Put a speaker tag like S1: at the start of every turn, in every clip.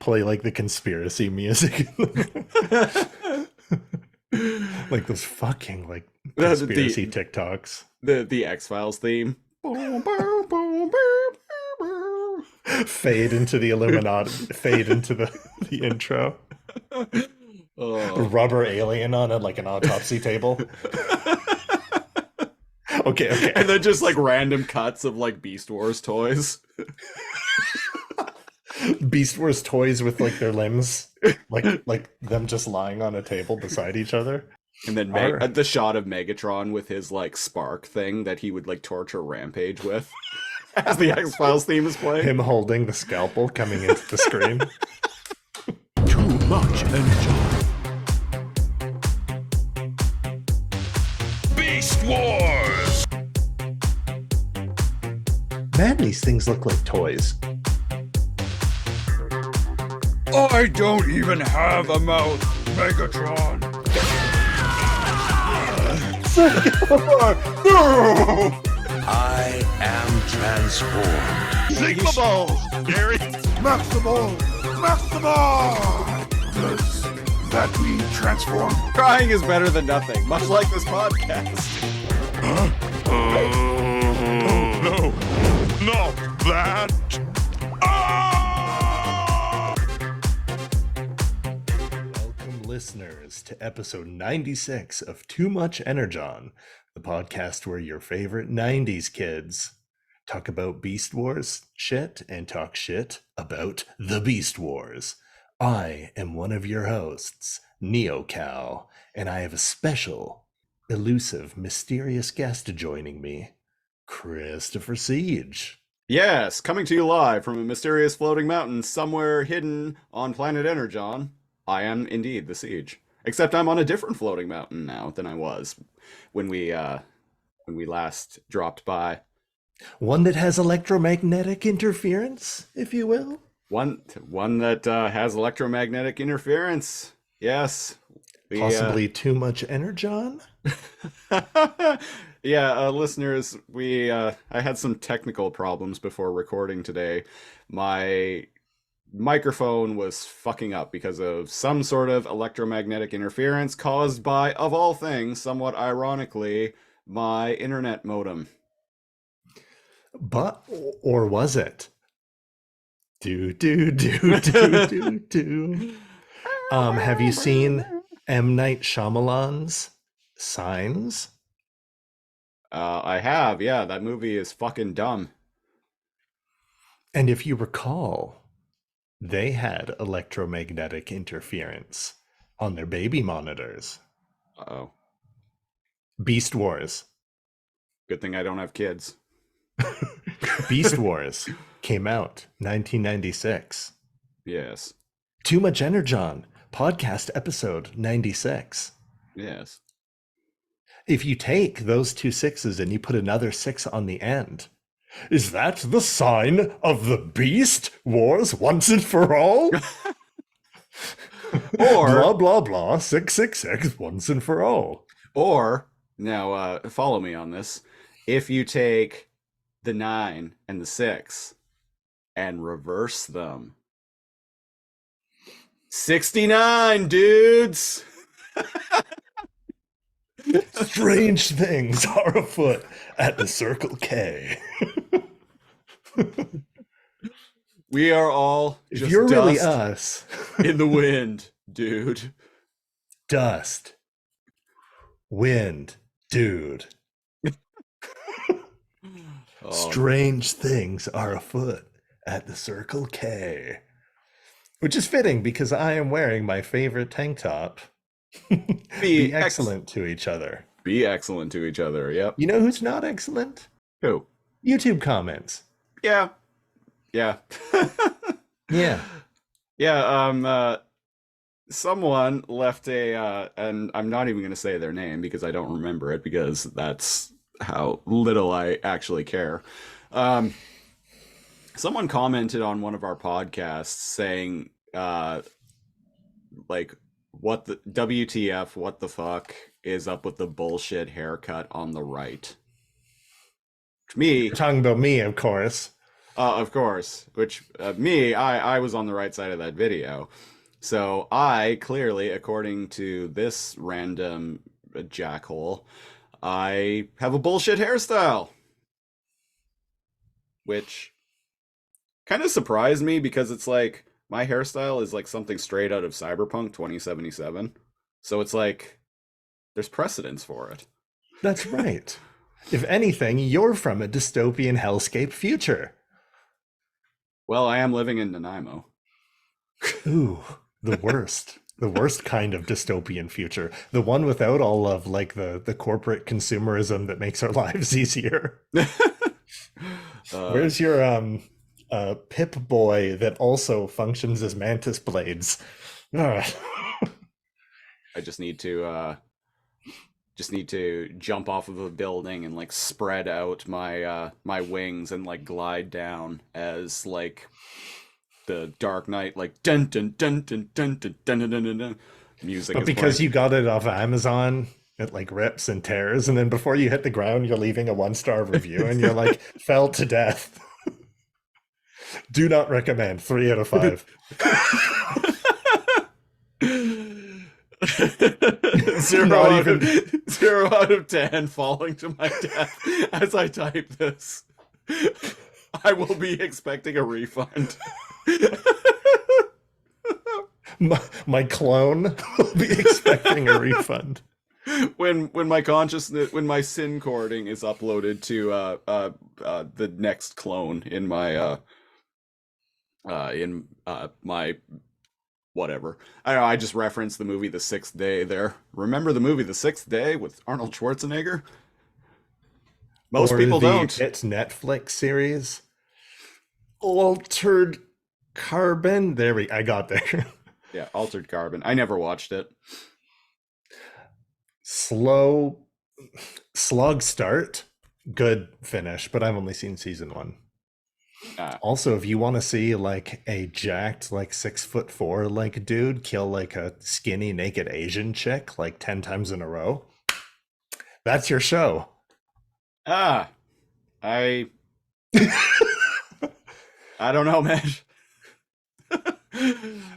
S1: play like the conspiracy music. Like those fucking like conspiracy TikToks.
S2: The X-Files theme.
S1: Fade into the Illuminati, fade into the intro.
S2: Oh.
S1: Rubber alien on it like an autopsy table. Okay.
S2: And then just like random cuts of like Beast Wars toys.
S1: Beast Wars toys with like their limbs, like them just lying on a table beside each other.
S2: And then the shot of Megatron with his like spark thing that he would like torture Rampage with as the X-Files theme is playing.
S1: Him holding the scalpel coming into the screen.
S3: Too much energy. Beast Wars!
S1: Man, these things look like toys.
S3: I don't even have a mouth, Megatron. I am transformed.
S4: Sigma balls, Gary.
S3: Maximal! Does that mean transform?
S2: Trying is better than nothing, much like this podcast.
S4: No, not that.
S1: Welcome, listeners, to episode 96 of Too Much Energon, the podcast where your favorite 90s kids talk about Beast Wars shit and talk shit about the Beast Wars. I am one of your hosts, NeoCal, and I have a special, elusive, mysterious guest joining me, Christopher Siege.
S2: Yes, coming to you live from a mysterious floating mountain somewhere hidden on planet Energon. I am indeed the Siege. Except I'm on a different floating mountain now than I was when we last dropped by.
S1: One that has electromagnetic interference, if you will.
S2: One that has electromagnetic interference. Yes.
S1: Possibly too much Energon?
S2: Yeah, listeners, I had some technical problems before recording today. My microphone was fucking up because of some sort of electromagnetic interference caused by, of all things, somewhat ironically, my internet modem.
S1: But, or was it? Do. Have you seen M. Night Shyamalan's Signs?
S2: I have, yeah, that movie is fucking dumb.
S1: And if you recall, they had electromagnetic interference on their baby monitors.
S2: Uh-oh.
S1: Beast Wars.
S2: Good thing I don't have kids.
S1: Beast Wars came out 1996.
S2: Yes.
S1: Too Much Energon, podcast episode 96.
S2: Yes.
S1: If you take those two sixes and you put another 6 on the end, is that the sign of the Beast Wars once and for all?
S2: Or
S1: blah, blah, blah, 666 once and for all.
S2: Or, now follow me on this, if you take the 9 and the 6 and reverse them. 69, dudes!
S1: Strange things are afoot at the Circle K.
S2: We are all just
S1: if you're
S2: dust
S1: really us
S2: in the wind, dude.
S1: Dust. Wind, dude. Strange things are afoot at the Circle K. Which is fitting because I am wearing my favorite tank top. Be excellent to each other.
S2: Be excellent to each other, yep.
S1: You know who's not excellent?
S2: Who?
S1: YouTube comments.
S2: Yeah.
S1: Yeah.
S2: Someone left and I'm not even going to say their name because I don't remember it because that's how little I actually care. Someone commented on one of our podcasts saying, like, what the WTF, what the fuck is up with the bullshit haircut on the right? To me,
S1: you're talking about me, of course.
S2: Of course. Which I was on the right side of that video. So I clearly, according to this random jackhole, I have a bullshit hairstyle, which kind of surprised me because it's like my hairstyle is like something straight out of Cyberpunk 2077. So it's like there's precedence for it.
S1: That's right. If anything, you're from a dystopian hellscape future.
S2: Well, I am living in Nanaimo.
S1: Ooh, the worst. The worst kind of dystopian future. The one without all of like the corporate consumerism that makes our lives easier. Where's your Pip Boy that also functions as mantis blades?
S2: I just need to jump off of a building and like spread out my my wings and like glide down as like the Dark Knight, like dun dun dun dun dun dun dun dun dun, dun music.
S1: But because you got it off Amazon, it like rips and tears, and then before you hit the ground, you're leaving a 1-star review, and you're like, fell to death. Do not recommend. 3 out of 5.
S2: Zero out of 10 falling to my death as I type this. I will be expecting a refund.
S1: My clone will be expecting a refund.
S2: When my sin cording is uploaded to the next clone in my my whatever. I don't know, I just referenced the movie The Sixth Day there. Remember the movie The Sixth Day with Arnold Schwarzenegger? Most people don't.
S1: It's Netflix series. Altered Carbon. I got there.
S2: Yeah, Altered Carbon. I never watched it.
S1: Slog start. Good finish, but I've only seen season 1. Also, if you want to see like a jacked, like 6'4" like dude kill like a skinny naked Asian chick like 10 times in a row, that's your show.
S2: I don't know, man.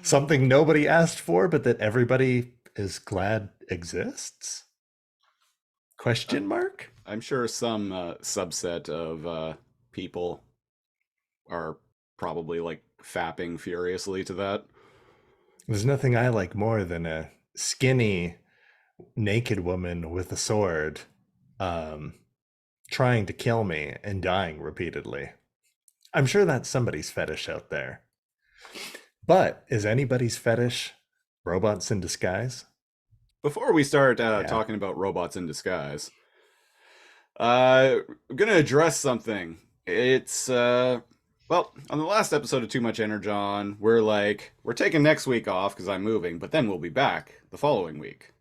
S1: Something nobody asked for, but that everybody is glad exists? Question mark?
S2: I'm sure some subset of people are probably like fapping furiously to that.
S1: There's nothing I like more than a skinny naked woman with a sword trying to kill me and dying repeatedly. I'm sure that's somebody's fetish out there. But is anybody's fetish robots in disguise?
S2: Before we start talking about robots in disguise, I'm going to address something. It's well, on the last episode of Too Much Energon, we're taking next week off because I'm moving, but then we'll be back the following week.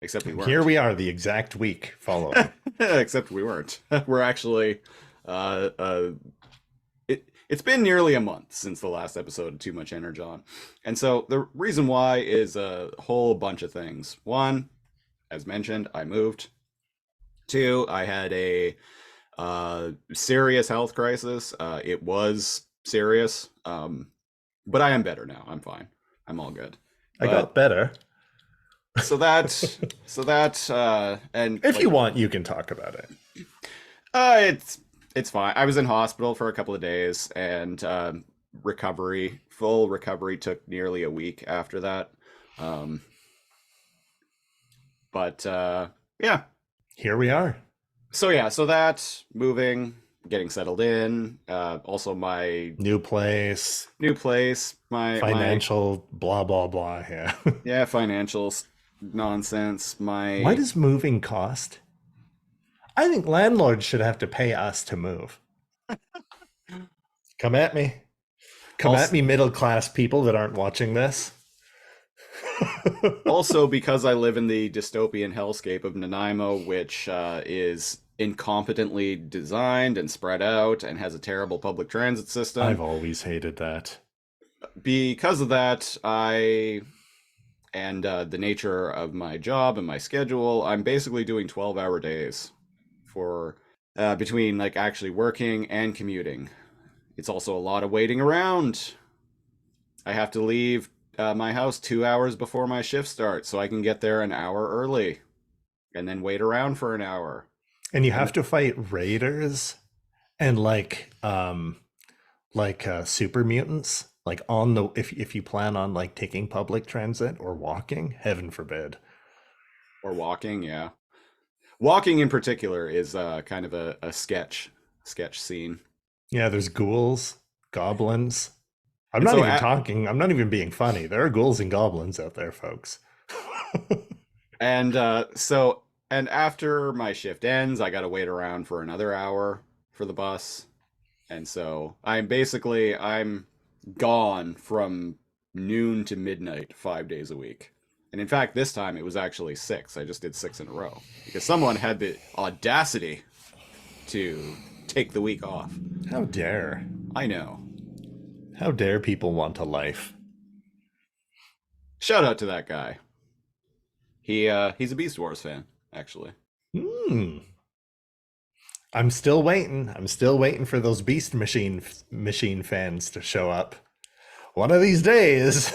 S2: Except we weren't.
S1: Here we are, the exact week following.
S2: Except we weren't. We're actually, it's been nearly a month since the last episode of Too Much Energon. And so the reason why is a whole bunch of things. One, as mentioned, I moved. Two, I had a serious health crisis. It was serious, but I am better now. I'm fine. I'm all good.
S1: I got better.
S2: So that and
S1: if you want, you can talk about it.
S2: It's fine. I was in hospital for a couple of days, and full recovery took nearly a week after that. But yeah,
S1: here we are.
S2: So that moving, getting settled in, also my
S1: new place,
S2: my
S1: financial blah blah blah.
S2: Yeah, financial nonsense.
S1: Why does moving cost? I think landlords should have to pay us to move. Come at me. At me, middle class people that aren't watching this.
S2: Also, because I live in the dystopian hellscape of Nanaimo, which is incompetently designed and spread out and has a terrible public transit system.
S1: I've always hated that.
S2: Because of that, the nature of my job and my schedule, I'm basically doing 12-hour days for between like actually working and commuting. it's also a lot of waiting around. I have to leave my house 2 hours before my shift starts so I can get there an hour early and then wait around for an hour.
S1: And you have to fight raiders and super mutants, like on the if you plan on like taking public transit or walking, heaven forbid.
S2: Or walking, yeah. Walking in particular is kind of a sketch scene.
S1: Yeah, there's ghouls, goblins. I'm
S2: And
S1: not
S2: so
S1: even talking. I'm not even being funny. There are ghouls and goblins out there, folks.
S2: And and after my shift ends, I got to wait around for another hour for the bus. And so I'm gone from noon to midnight 5 days a week. And in fact, this time it was actually 6. I just did 6 in a row because someone had the audacity to take the week off.
S1: How dare?
S2: I know.
S1: How dare people want a life?
S2: Shout out to that guy. He's a Beast Wars fan, actually.
S1: I'm still waiting. I'm still waiting for those Beast Machine fans to show up. One of these days.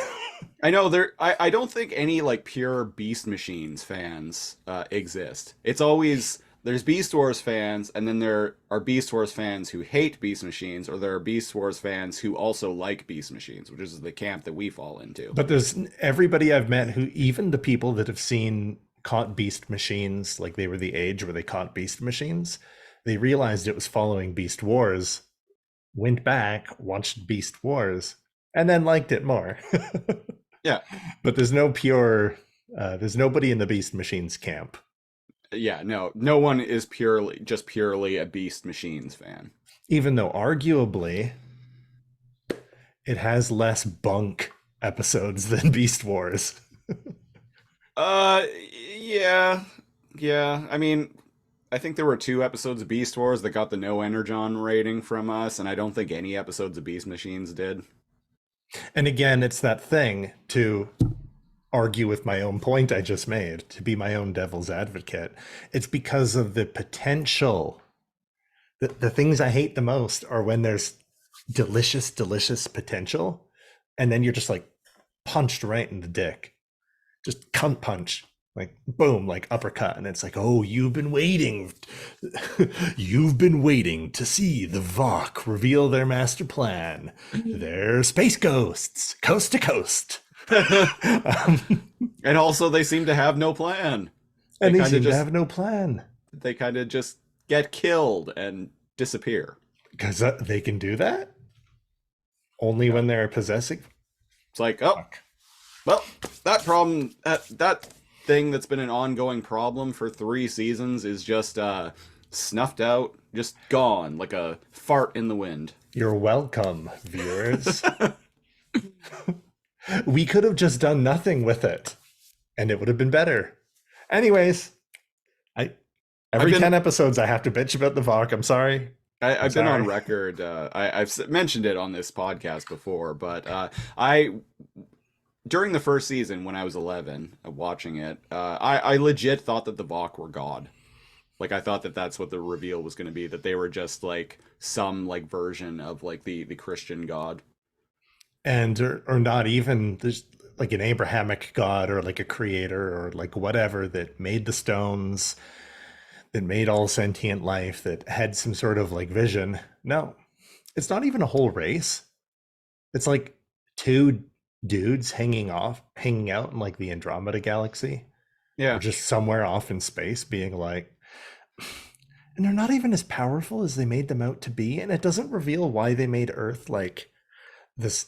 S2: I know I don't think any like pure Beast Machines fans exist. It's always there's Beast Wars fans, and then there are Beast Wars fans who hate Beast Machines, or there are Beast Wars fans who also like Beast Machines, which is the camp that we fall into.
S1: But there's everybody I've met who, even the people that have caught Beast Machines, like they were the age where they caught Beast Machines, they realized it was following Beast Wars, went back, watched Beast Wars, and then liked it more.
S2: Yeah.
S1: But there's nobody in the Beast Machines camp.
S2: Yeah, no one is purely a Beast Machines fan.
S1: Even though arguably it has less bunk episodes than Beast Wars.
S2: Yeah. I mean, I think there were 2 episodes of Beast Wars that got the no Energon rating from us, and I don't think any episodes of Beast Machines did.
S1: And again, it's that thing to argue with my own point I just made, to be my own devil's advocate. It's because of the potential. The things I hate the most are when there's delicious potential, and then you're just like punched right in the dick. Just cunt punch. Like boom, like uppercut, and it's like, oh, you've been waiting to see the Vok reveal their master plan. They're space ghosts, coast to coast.
S2: And also they seem to have no plan.
S1: And they seem to have no plan.
S2: They kind of just get killed and disappear.
S1: Because they can do that? Only when they're possessing?
S2: It's like, oh, well, that problem, that thing that's been an ongoing problem for 3 seasons is just snuffed out, just gone, like a fart in the wind.
S1: You're welcome, viewers. We could have just done nothing with it, and it would have been better. Anyways, every 10 episodes I have to bitch about the Vok. I'm sorry.
S2: I've been on record. I've mentioned it on this podcast before, but during the first season when I was 11 watching it, I legit thought that the Vok were God. Like I thought that that's what the reveal was going to be, that they were just like some like version of like the Christian God. And
S1: or not even, there's like an Abrahamic God or like a creator or like whatever that made the stones, that made all sentient life, that had some sort of like vision. No, it's not even a whole race. It's like 2 dudes hanging out in like the Andromeda galaxy.
S2: Yeah.
S1: Or just somewhere off in space being like, and they're not even as powerful as they made them out to be. And it doesn't reveal why they made Earth like this.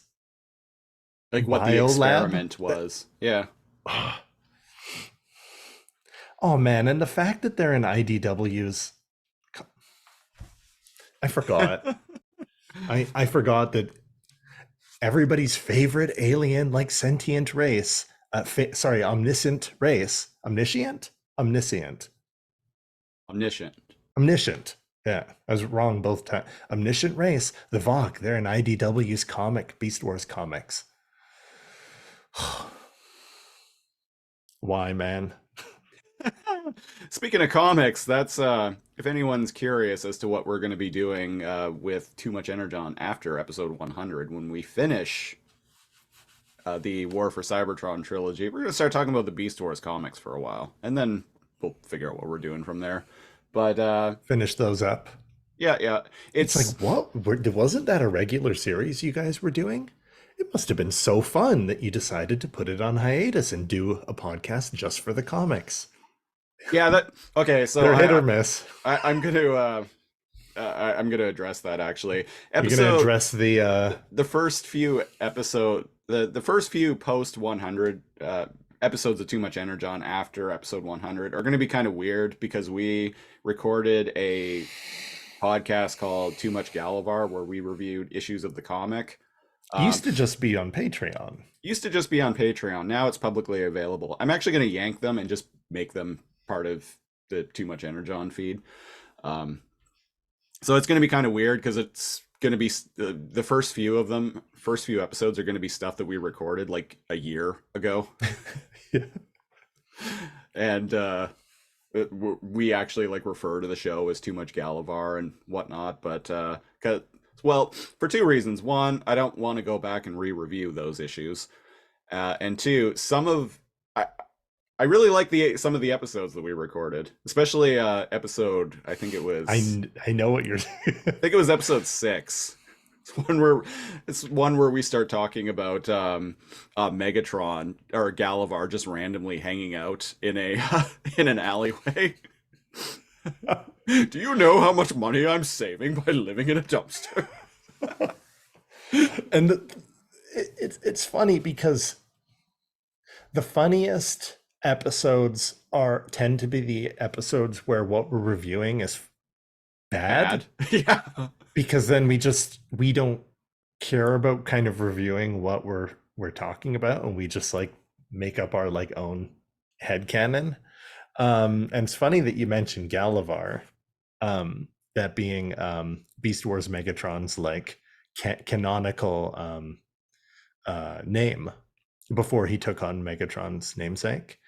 S2: Like what the experiment was. Yeah.
S1: Oh man, and the fact that they're in IDWs, I forgot. I forgot that everybody's favorite alien, like sentient race, omniscient race, omniscient. Yeah, I was wrong both times. Omniscient race, the Vok, they're in IDW's comic, Beast Wars comics. Why, man?
S2: Speaking of comics, that's if anyone's curious as to what we're going to be doing with Too Much Energon after episode 100, when we finish the War for Cybertron trilogy, we're going to start talking about the Beast Wars comics for a while, and then we'll figure out what we're doing from there. But
S1: Finish those up.
S2: yeah,
S1: It's like, what? Wasn't that a regular series you guys were doing? It must have been so fun that you decided to put it on hiatus and do a podcast just for the comics.
S2: yeah. That okay. So
S1: They're hit or miss.
S2: I'm gonna address that actually.
S1: You're going to address
S2: The first few the first few post 100 episodes of Too Much Energon after episode 100 are going to be kind of weird because we recorded a podcast called Too Much Galavar where we reviewed issues of the comic.
S1: used to just be on Patreon.
S2: Used to just be on Patreon. Now it's publicly available. I'm actually going to yank them and just make them part of the Too Much Energon feed. So it's going to be kind of weird because it's going to be the first few episodes are going to be stuff that we recorded like a year ago.
S1: Yeah.
S2: And we actually like refer to the show as Too Much Galavar and whatnot. But well, for two reasons. One, I don't want to go back and re-review those issues. And two, I really like some of the episodes that we recorded, especially episode. I think it was.
S1: I know what you're.
S2: I think it was episode 6. It's one where we start talking about Megatron or Galavar just randomly hanging out in in an alleyway. Do you know how much money I'm saving by living in a dumpster?
S1: And it's funny because the funniest episodes tend to be the episodes where what we're reviewing is bad.
S2: Yeah.
S1: Because then we don't care about kind of reviewing what we're talking about, and we just like make up our like own headcanon. And it's funny that you mentioned Galavar, that being Beast Wars Megatron's like canonical name before he took on Megatron's namesake.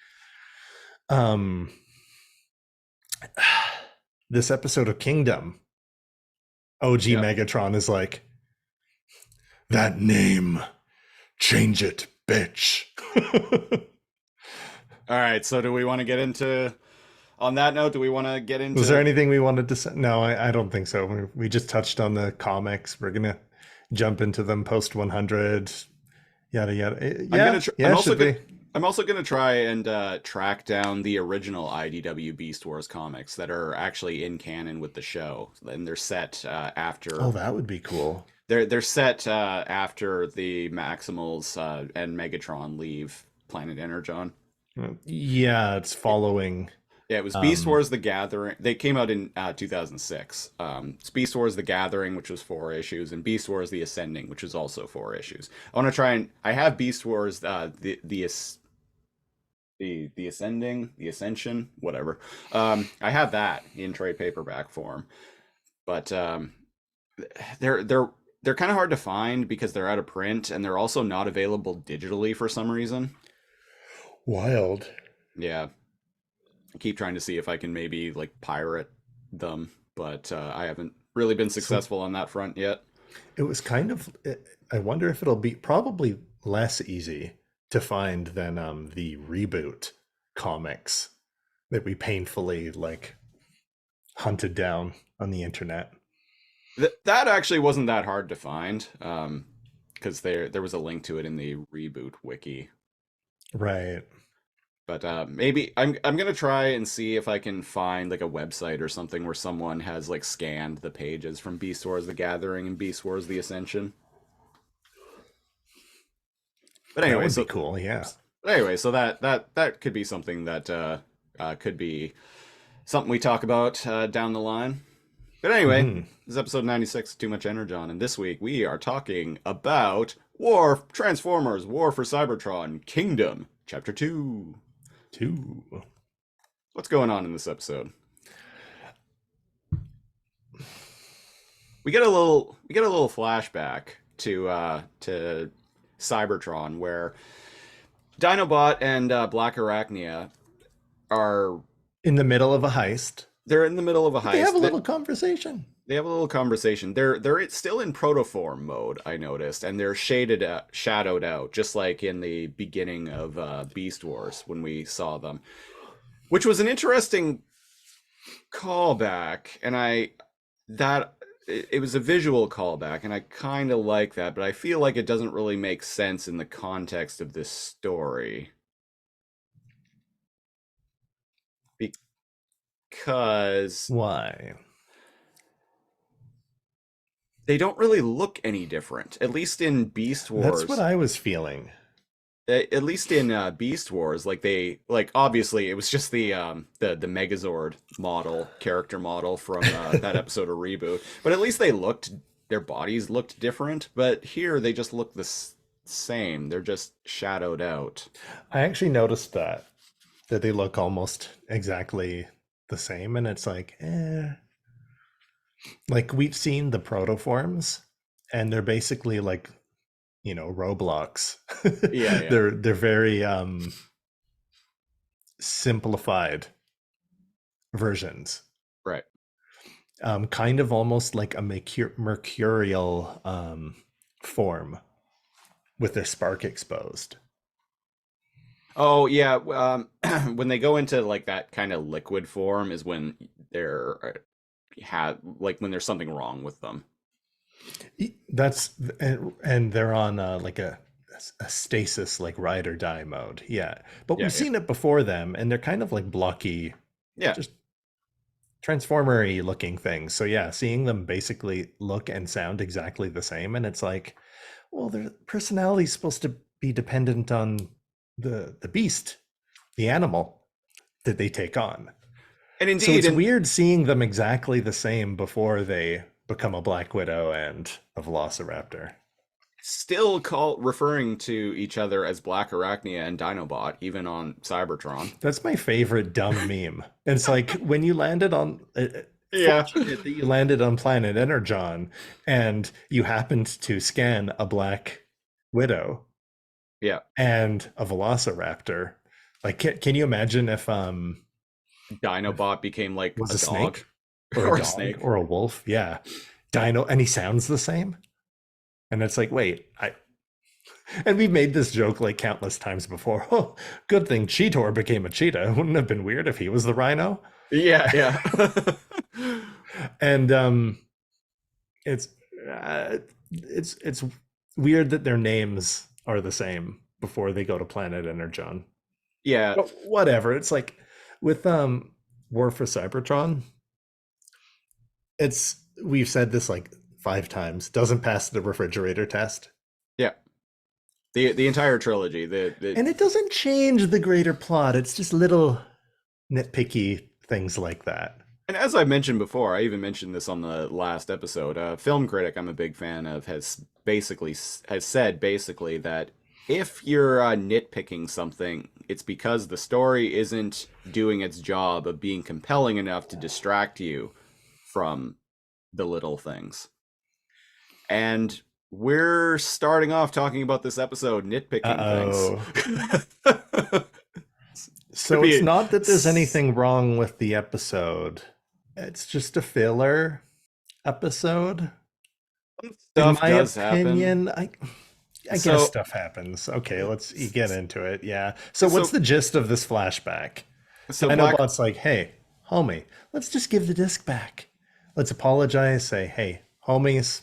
S1: This episode of Kingdom, OG
S2: Yeah.
S1: Megatron is like, that name, change it, bitch.
S2: All right. So, do we want to get into? On that note, do we want to get into?
S1: Was there anything we wanted to say? No, I don't think so. We just touched on the comics. We're gonna jump into them post 100. Yada yada.
S2: I'm also gonna try and track down the original IDW Beast Wars comics that are actually in canon with the show, and they're set after.
S1: Oh, that would be cool.
S2: They're set after the Maximals and Megatron leave Planet Energon.
S1: Yeah, it's following.
S2: Yeah, it was Beast Wars: The Gathering. They came out in 2006. It's Beast Wars: The Gathering, which was 4 issues, and Beast Wars: The Ascending, which was also 4 issues. I want to try and I have Beast Wars the Ascending, the Ascension, whatever. I have that in trade paperback form, but they're kind of hard to find because they're out of print, and they're also not available digitally for some reason.
S1: Wild.
S2: Yeah. I keep trying to see if I can maybe like pirate them, but I haven't really been successful on that front yet.
S1: It was kind of. I wonder if it'll be probably less easy to find than the reboot comics that we painfully like hunted down on the internet.
S2: That actually wasn't that hard to find, because there was a link to it in the reboot wiki.
S1: Right.
S2: But maybe I'm gonna try and see if I can find like a website or something where someone has like scanned the pages from Beast Wars: The Gathering and Beast Wars: The Ascension. But anyway,
S1: that would be cool. Yeah.
S2: Anyway, so that could be something that could be something we talk about down the line. But anyway, This is episode 96 of Too Much Energon, and this week we are talking about Transformers: War for Cybertron, Kingdom, Chapter 2. What's going on in this episode? We get a little flashback to Cybertron, where Dinobot and Blackarachnia are
S1: In the middle of a heist.
S2: They're in the middle of a
S1: They
S2: heist.
S1: have a little conversation.
S2: They have a little conversation. They're still in protoform mode, I noticed, and they're shadowed out, just like in the beginning of Beast Wars when we saw them, which was an interesting callback. And it was a visual callback, and I kind of like that, but I feel like it doesn't really make sense in the context of this story. Because
S1: Why?
S2: they don't really look any different, at least in Beast Wars.
S1: That's what I was feeling.
S2: At least in Beast Wars, like obviously it was just the Megazord character model from that episode of Reboot, but at least their bodies looked different. But here they just look the same. They're just shadowed out.
S1: I actually noticed that they look almost exactly the same, and it's like, like we've seen the protoforms, and they're basically like, Roblox.
S2: Yeah.
S1: They're very simplified versions,
S2: Right.
S1: kind of almost like a mercurial form with their spark exposed.
S2: Oh yeah. When they go into like that kind of liquid form is when when there's something wrong with them.
S1: That's and they're on like a stasis, like ride or die mode. Yeah, but we've seen it before them, and they're kind of like blocky, just transformery looking things. So yeah, seeing them basically look and sound exactly the same, and it's like, well, their personality is supposed to be dependent on the beast, the animal that they take on.
S2: And indeed,
S1: so it's weird seeing them exactly the same before they become a Black Widow and a Velociraptor.
S2: Still referring to each other as Blackarachnia and Dinobot, even on Cybertron.
S1: That's my favorite dumb meme. It's like when you landed on fortunate that you landed on planet Energon and you happened to scan a Black Widow.
S2: Yeah.
S1: And a Velociraptor. Like, can you imagine if
S2: Dinobot became like
S1: was a
S2: dog
S1: snake or a dog, snake or a wolf? Yeah. Dino, and he sounds the same. And it's like, wait, and we've made this joke like countless times before. Oh, good thing Cheetor became a cheetah. Wouldn't it have been weird if he was the rhino?
S2: Yeah.
S1: And it's weird that their names are the same before they go to planet Energon.
S2: Yeah.
S1: But whatever. It's like with War for Cybertron, we've said this like 5 times, doesn't pass the refrigerator test.
S2: Yeah. The entire trilogy.
S1: And it doesn't change the greater plot. It's just little nitpicky things like that.
S2: And as I mentioned before, I even mentioned this on the last episode, Film Critic I'm a big fan of has said that if you're nitpicking something, it's because the story isn't doing its job of being compelling enough to distract you from the little things. And we're starting off talking about this episode nitpicking things.
S1: So it's not that there's anything wrong with the episode. It's just a filler episode.
S2: Stuff
S1: in my
S2: does
S1: opinion,
S2: happen.
S1: I guess stuff happens. Okay, let's get into it. Yeah. So what's the gist of this flashback? So Dinobot's like, hey, homie, let's just give the disc back. Let's apologize. Say, hey, homies,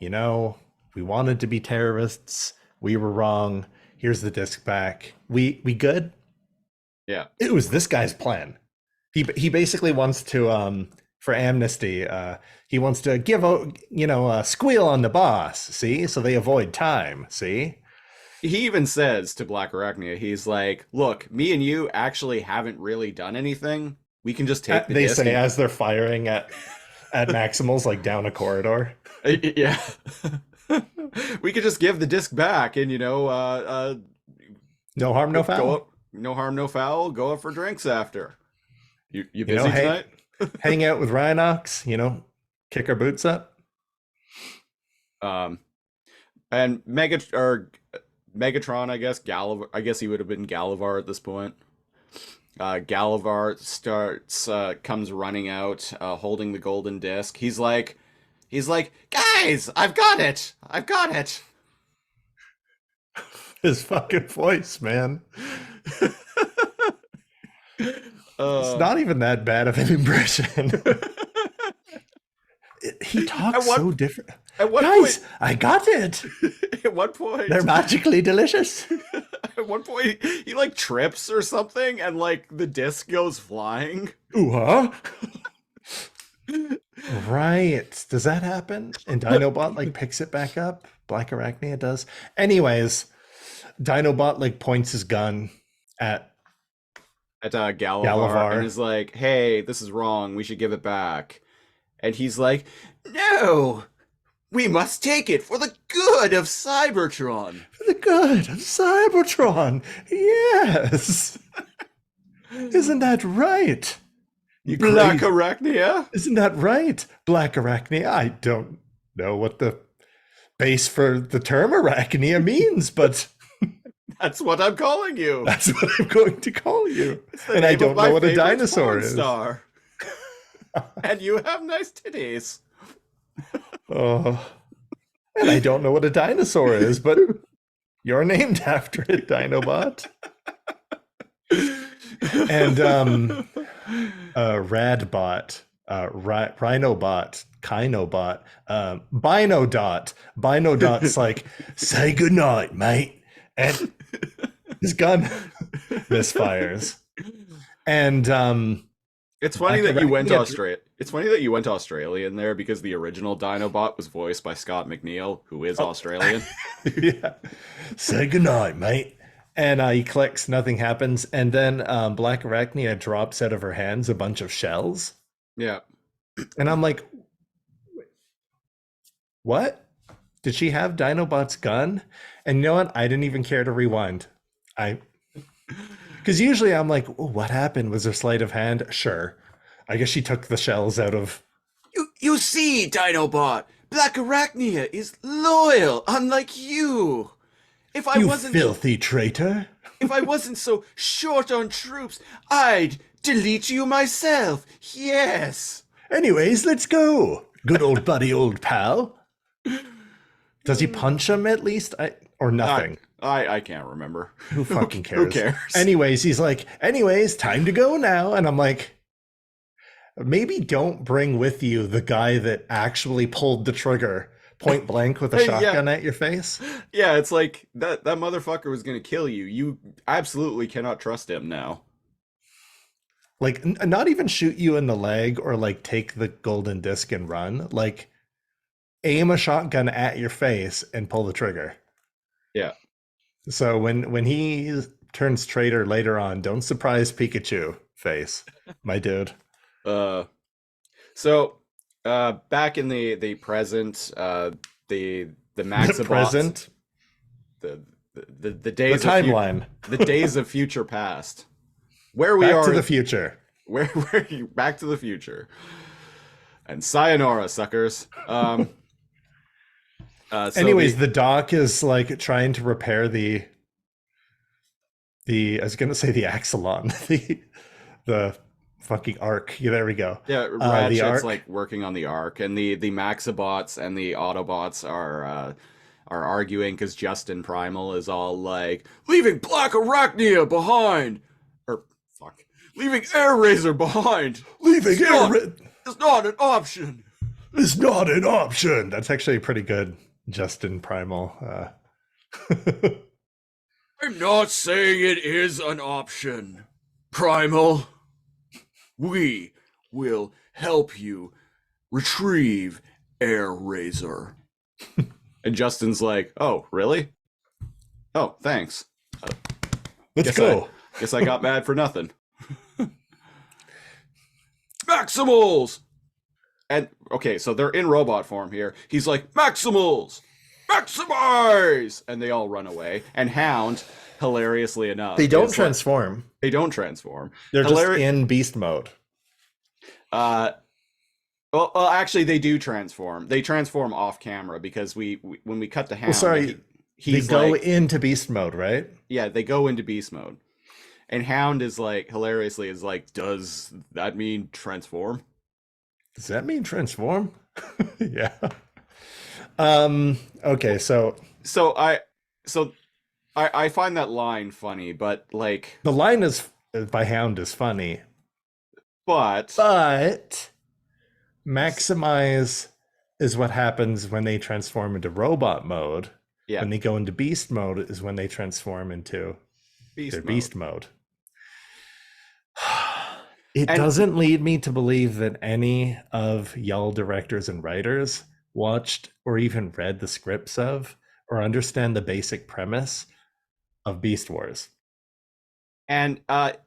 S1: we wanted to be terrorists. We were wrong. Here's the disc back. We good?
S2: Yeah.
S1: It was this guy's plan. He basically wants to for amnesty, he wants to give a squeal on the boss, see? So they avoid time, see?
S2: He even says to Blackarachnia, he's like, look, me and you actually haven't really done anything. We can just take the
S1: They
S2: disc
S1: say as they're firing at Maximals, like down a corridor.
S2: Yeah. We could just give the disc back and, no
S1: harm, no foul.
S2: No harm, no foul. Go out for drinks after. You busy tonight?
S1: Hang out with Rhinox, kick our boots up.
S2: And Megatron, I guess, Galavar. I guess he would have been Galavar at this point. Galavar comes running out, holding the golden disc. He's like, guys, I've got it. I've got it.
S1: His fucking voice, man. It's not even that bad of an impression. He talks so different.
S2: At one
S1: Guys,
S2: point,
S1: I got it.
S2: At one point,
S1: They're magically delicious.
S2: At one point, he like trips or something, and like the disc goes flying.
S1: Ooh, huh? Right. Does that happen? And Dinobot like picks it back up? Blackarachnia does. Anyways, Dinobot like points his gun at
S2: Galavar and is like, "Hey, this is wrong. We should give it back." And he's like, "No, we must take it for the good of Cybertron."
S1: For the good of Cybertron. Yes. Isn't that right?
S2: Blackarachnia?
S1: Isn't that right? Blackarachnia. I don't know what the base for the term arachnia means, but
S2: that's what I'm calling you.
S1: That's what I'm going to call you. And I don't know what a dinosaur is.
S2: Star. And you have nice titties.
S1: Oh. And I don't know what a dinosaur is, but you're named after it, Dinobot. And Radbot, Rhinobot, Kinobot, Binodot. Binodot's like, say goodnight, mate. And his gun misfires. And
S2: it's funny that you went Australia. It's funny that you went Australian there because the original Dinobot was voiced by Scott McNeil, who is Australian.
S1: Yeah. Say goodnight, mate. And he clicks, nothing happens. And then Blackarachnia drops out of her hands a bunch of shells.
S2: Yeah.
S1: And I'm like, what? Did she have Dinobot's gun? And you know what? I didn't even care to rewind. Because usually I'm like, oh, what happened? Was there sleight of hand? Sure. I guess she took the shells out of...
S2: You see, Dinobot, Blackarachnia is loyal, unlike you. If I wasn't
S1: filthy traitor.
S2: If I wasn't so short on troops, I'd delete you myself. Yes.
S1: Anyways, let's go. Good old buddy, old pal. Does he punch him at least? Or nothing?
S2: I can't remember.
S1: Who fucking cares?
S2: Who cares?
S1: Anyways, he's like, time to go now. And I'm like, maybe don't bring with you the guy that actually pulled the trigger point blank with a shotgun at your face.
S2: Yeah, it's like that motherfucker was gonna kill you. You absolutely cannot trust him now.
S1: Like, not even shoot you in the leg or like take the golden disc and run. Like, aim a shotgun at your face and pull the trigger. Yeah. So when he turns traitor later on, don't surprise Pikachu face, my dude.
S2: So back in the present, the Maxipals,
S1: the present,
S2: the days,
S1: the timeline,
S2: the days of future past, where we
S1: back
S2: are
S1: to the future,
S2: where you back to the future, and sayonara, suckers.
S1: Anyways, the doc is like trying to repair the I was gonna say the Axelon, the fucking arc. Yeah, there we go.
S2: Yeah, Ratchet's like working on the arc, and the Maxibots and the Autobots are arguing because Justin Primal is all like, leaving Blackarachnia behind, or fuck, leaving Airazor behind.
S1: Leaving
S2: it's not an option.
S1: It's not an option. That's actually pretty good, Justin Primal.
S2: I'm not saying it is an option, Primal. We will help you retrieve Airazor. And Justin's like, oh, really? Oh, thanks.
S1: Let's go.
S2: Guess I got mad for nothing. Maximals! And, okay, so they're in robot form here. He's like, Maximals! Maximize! And they all run away. And Hound, hilariously enough...
S1: They don't transform.
S2: They don't transform.
S1: They're just in beast mode.
S2: Well, actually, they do transform. They transform off camera because when we cut to Hound...
S1: Well, sorry, they go into beast mode, right?
S2: Yeah, they go into beast mode. And Hound is like, hilariously, is like, does that mean transform?
S1: Does that mean transform? Yeah. Okay, so
S2: So I find that line funny, but like,
S1: the line is by Hound is funny,
S2: but
S1: but maximize is what happens when they transform into robot mode.
S2: yeah,
S1: When they go into beast mode is when they transform into their beast mode. It
S2: And-
S1: doesn't lead me to believe that any of y'all directors and writers watched or even read the scripts of or understand the basic premise of Beast Wars.
S2: And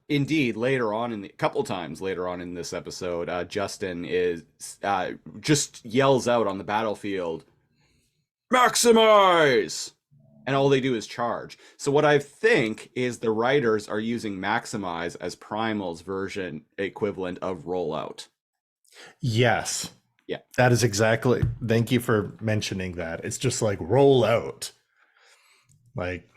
S2: indeed, later on a couple times later on in this episode, Justin is just yells out on the battlefield, "Maximize!" And all they do is charge. So what I think is the writers are using Maximize as Primal's version equivalent of rollout.
S1: Yes.
S2: Yeah.
S1: That is exactly. Thank you for mentioning that. It's just like roll out. Like,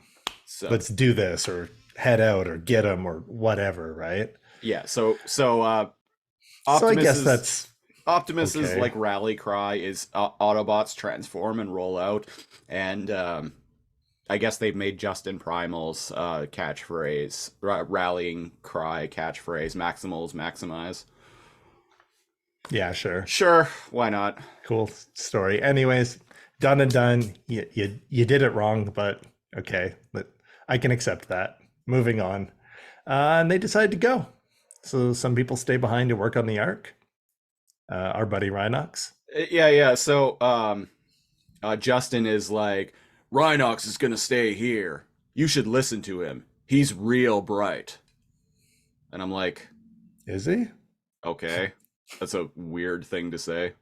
S2: So
S1: let's do this or head out or get them or whatever, right?
S2: yeah, so
S1: So
S2: Optimus
S1: I guess
S2: is,
S1: that's
S2: Optimus's
S1: okay.
S2: like rally cry is Autobots transform and roll out, and I guess they've made Justin Primal's catchphrase, rallying cry catchphrase, Maximals maximize.
S1: yeah, sure.
S2: Sure, why not?
S1: Cool story. Anyways, done and done. You did it wrong, but okay, but I can accept that. Moving on. And they decide to go. So some people stay behind to work on the Ark. Our buddy Rhinox.
S2: Yeah. So Justin is like, Rhinox is gonna stay here. You should listen to him. He's real bright. And I'm like,
S1: Is he?
S2: okay, that's a weird thing to say.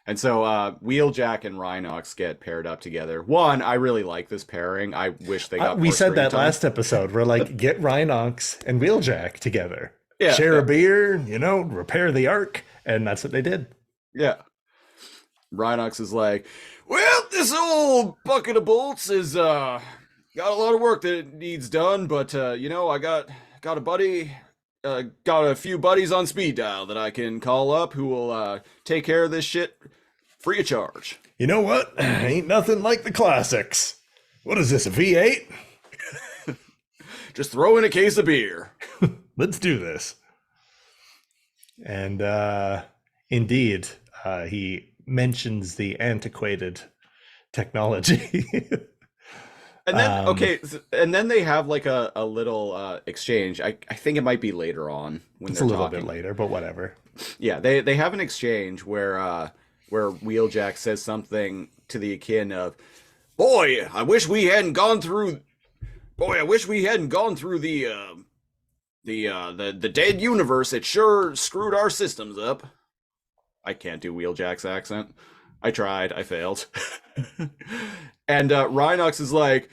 S2: And so Wheeljack and Rhinox get paired up together. One, I really like this pairing. I wish they got
S1: We
S2: more
S1: said
S2: screen
S1: that
S2: time.
S1: last episode. We're like, get Rhinox and Wheeljack together.
S2: Yeah,
S1: Share
S2: yeah.
S1: a beer, repair the Ark. And that's what they did.
S2: Yeah. Rhinox is like, well, this old bucket of bolts is got a lot of work that it needs done, but I got a buddy, got a few buddies on speed dial that I can call up who will take care of this shit free of charge.
S1: You know what? Ain't nothing like the classics. What is this, a V8?
S2: Just throw in a case of beer.
S1: Let's do this. And indeed, he mentions the antiquated technology.
S2: And then and then they have like a little exchange. I think it might be later on when
S1: It's
S2: they're
S1: a little
S2: talking.
S1: bit later, but whatever.
S2: Yeah, they have an exchange where Wheeljack says something to the akin of, "Boy, I wish we hadn't gone through. Boy, I wish we hadn't gone through the dead universe. It sure screwed our systems up." I can't do Wheeljack's accent. I tried. I failed. And Rhinox is like,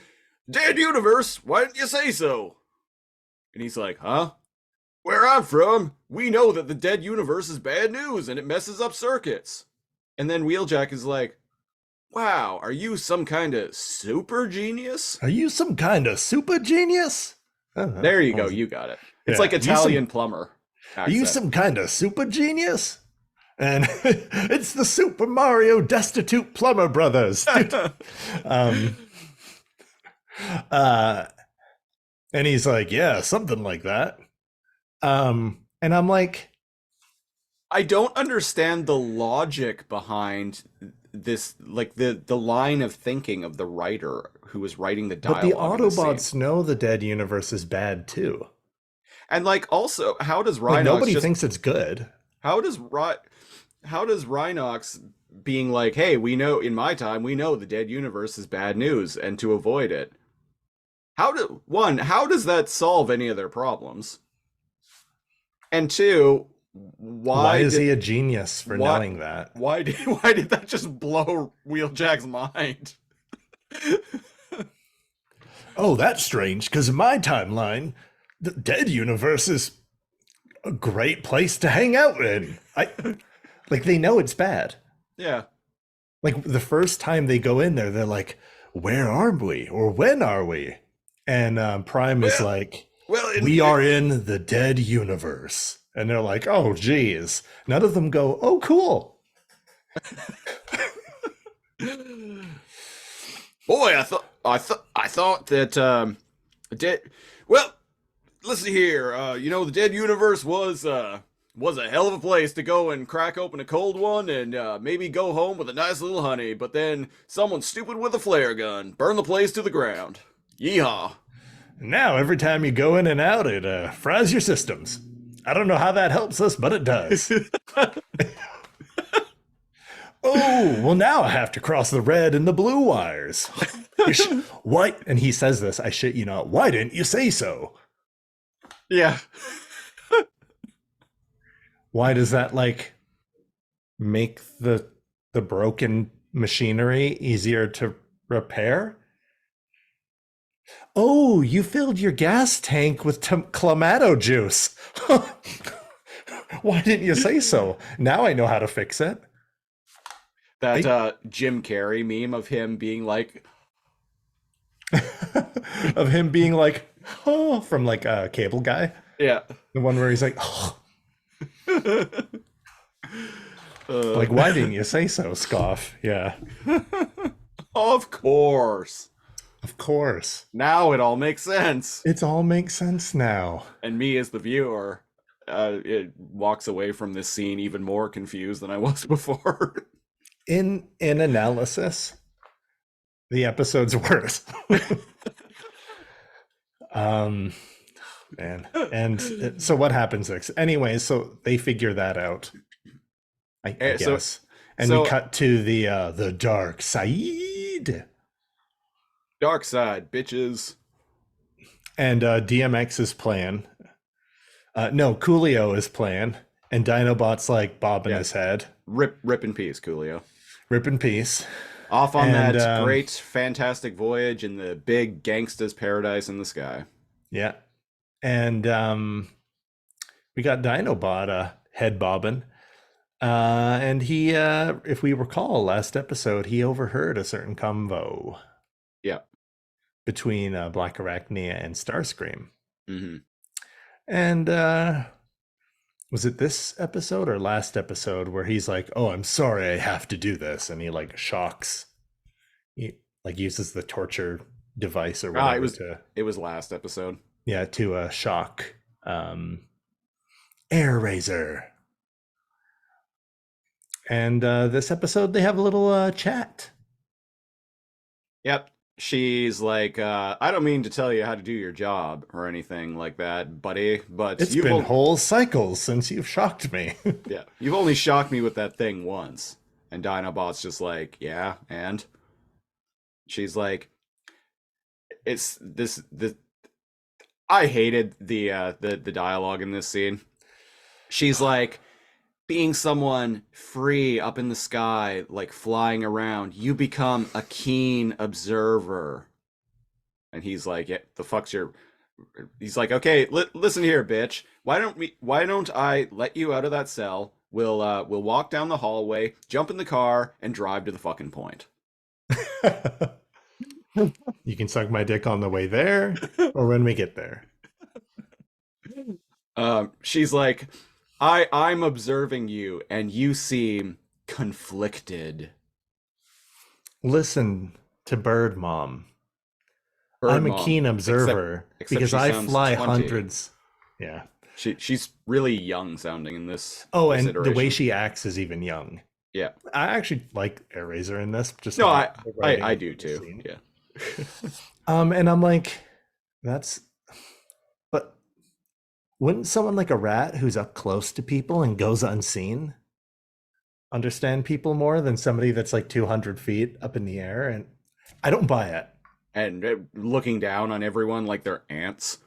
S2: "Dead universe? Why didn't you say so?" And he's like, "Huh? Where I'm from, we know that the dead universe is bad news and it messes up circuits." And then Wheeljack is like, "Wow, are you some kind of super genius?"
S1: Are you some kind of super genius?
S2: There you go. You got it. It's
S1: Yeah,
S2: like
S1: you
S2: Italian plumber.
S1: Are you
S2: accent.
S1: some kind of super genius? And it's the Super Mario Destitute Plumber Brothers. And he's like, yeah, something like that. And I'm like,
S2: I don't understand the logic behind this, like the line of thinking of the writer who was writing the
S1: but
S2: dialogue.
S1: the
S2: in scene.
S1: Autobots know the dead universe is bad too.
S2: And like also, how does Rhinox
S1: Like, nobody
S2: just,
S1: thinks it's good.
S2: how does Rhinox being like, "Hey, we know in my time we know the dead universe is bad news, and to avoid it." How does that solve any of their problems? And two,
S1: Why is he a genius for knowing that?
S2: Why did that just blow Wheeljack's mind?
S1: Oh, that's strange, because in my timeline, the dead universe is a great place to hang out in. Like, they know it's bad.
S2: Yeah.
S1: Like, the first time they go in there, they're like, where are we? Or when are we? And Prime is like,
S2: Well,
S1: We are in the dead universe. And they're like, oh, geez. None of them go, oh, cool.
S2: Boy, I thought that dead. Well, listen here. The dead universe was a hell of a place to go and crack open a cold one and maybe go home with a nice little honey. But then someone stupid with a flare gun burned the place to the ground. Yeehaw!
S1: Now, every time you go in and out, it fries your systems. I don't know how that helps us, but it does. Oh, well, now I have to cross the red and the blue wires. What? And he says this, I shit you not. Why didn't you say so?
S2: Yeah.
S1: Why does that, like, make the broken machinery easier to repair? Oh, you filled your gas tank with clamato juice. Why didn't you say so? Now I know how to fix it.
S2: That Jim Carrey meme of him being like,
S1: oh, from like a Cable Guy.
S2: yeah,
S1: The one where he's like, oh. Like, why didn't you say so, Scoff? Yeah.
S2: of course.
S1: Of course.
S2: Now it all makes sense.
S1: It all makes sense now.
S2: And me as the viewer, it walks away from this scene even more confused than I was before.
S1: In analysis, the episode's worse. Man. And so what happens next? Anyway, so they figure that out. I guess. And we cut to the dark side.
S2: Dark side, bitches.
S1: And DMX's plan. No, Coolio is playing. And Dinobot's like bobbing his head.
S2: Rip in peace, Coolio.
S1: Rip in peace.
S2: Off on that great, fantastic voyage in the big gangsta's paradise in the sky.
S1: Yeah. And we got Dinobot head bobbing. And he, if we recall last episode, he overheard a certain convo.
S2: Yeah.
S1: Between Blackarachnia and Starscream.
S2: Mm-hmm.
S1: And was it this episode or last episode where he's like, oh, I'm sorry, I have to do this. And he like shocks, he like uses the torture device or whatever.
S2: It was last episode.
S1: Yeah, to shock Airazor. And this episode, they have a little chat.
S2: Yep. She's like, I don't mean to tell you how to do your job or anything like that, buddy, but
S1: it's been whole cycles since you've shocked me.
S2: Yeah, you've only shocked me with that thing once. And Dinobot's just like, yeah, and she's like, it's this. I hated the dialogue in this scene. She's like, being someone free up in the sky, like flying around, you become a keen observer. And he's like, yeah, the fuck's your... He's like, okay, listen here, bitch. Why don't I let you out of that cell? We'll walk down the hallway, jump in the car, and drive to the fucking point.
S1: You can suck my dick on the way there or when we get there.
S2: She's like, I'm observing you, and you seem conflicted.
S1: Listen to Bird Mom. I'm a keen observer
S2: except
S1: because
S2: she
S1: I
S2: sounds
S1: fly
S2: 20.
S1: hundreds. Yeah.
S2: She's really young sounding in this.
S1: Oh, and
S2: iteration.
S1: the way she acts is even young.
S2: Yeah.
S1: I actually like Airazor in this. Just
S2: no, I do too. Scene. Yeah.
S1: And I'm like, but wouldn't someone like a rat who's up close to people and goes unseen understand people more than somebody that's like 200 feet up in the air? And I don't buy it.
S2: And looking down on everyone like they're ants.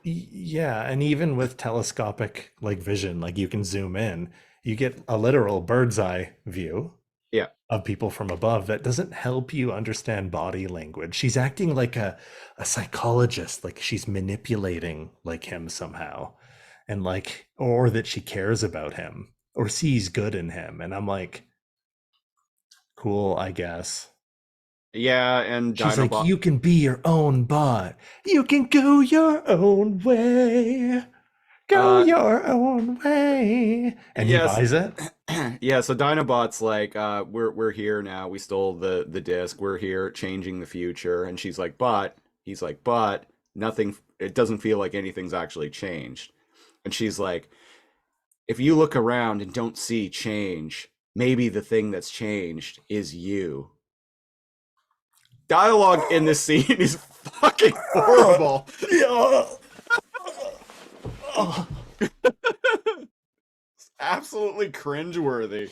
S1: Yeah, and even with telescopic like vision, like you can zoom in, you get a literal bird's eye view.
S2: Yeah.
S1: Of people from above. That doesn't help you understand body language. She's acting like a psychologist, like she's manipulating like him somehow, and like, or that she cares about him or sees good in him. And I'm like, cool, I guess.
S2: Yeah, and
S1: She's
S2: Dinobot.
S1: like, you can be your own bot. You can go your own way. Go your own way. And he
S2: Yes.
S1: buys it.
S2: Yeah, so Dinobot's like, we're here now. We stole the disc. We're here changing the future. And she's like, but he's like, but nothing. It doesn't feel like anything's actually changed. And she's like, if you look around and don't see change, maybe the thing that's changed is you. Dialogue in this scene is fucking horrible.
S1: Yeah.
S2: Absolutely cringeworthy.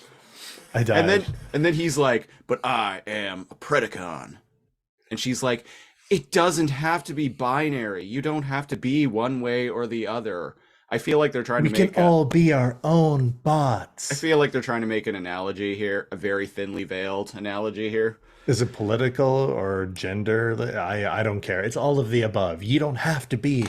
S1: I died.
S2: And then he's like, but I am a Predacon. And she's like, it doesn't have to be binary. You don't have to be one way or the other. I feel like they're trying
S1: we
S2: to make
S1: can all be our own bots.
S2: I feel like they're trying to make an analogy here, a very thinly veiled analogy here.
S1: Is it political or gender? I don't care. It's all of the above. You don't have to be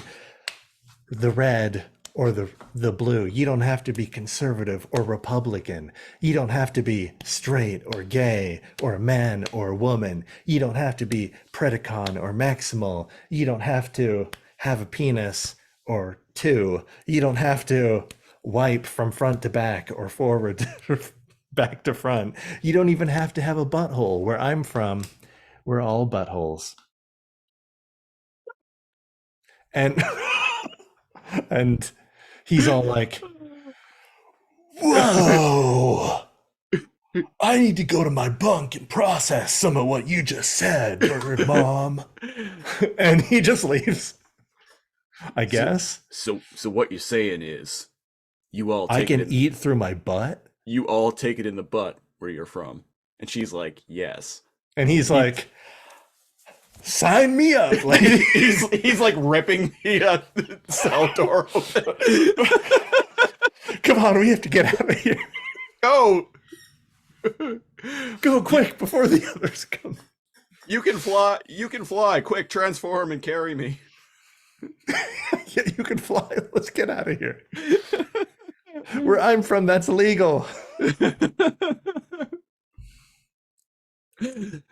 S1: the red or the blue. You don't have to be conservative or Republican. You don't have to be straight or gay or a man or a woman. You don't have to be Predacon or Maximal. You don't have to have a penis or two. You don't have to wipe from front to back or forward back to front. You don't even have to have a butthole. Where I'm from, we're all buttholes. And and he's all like, whoa, I need to go to my bunk and process some of what you just said, Bird Mom. And he just leaves, I guess.
S2: So what you're saying is, you all
S1: I can eat through my butt?
S2: You all take it in the butt where you're from. And she's like, yes.
S1: And he's like, sign me up, lady.
S2: he's like ripping the cell door open.
S1: Come on, we have to get out of here.
S2: Go!
S1: Go quick before the others come.
S2: You can fly. Quick, transform and carry me.
S1: Yeah, you can fly. Let's get out of here. Where I'm from, that's illegal.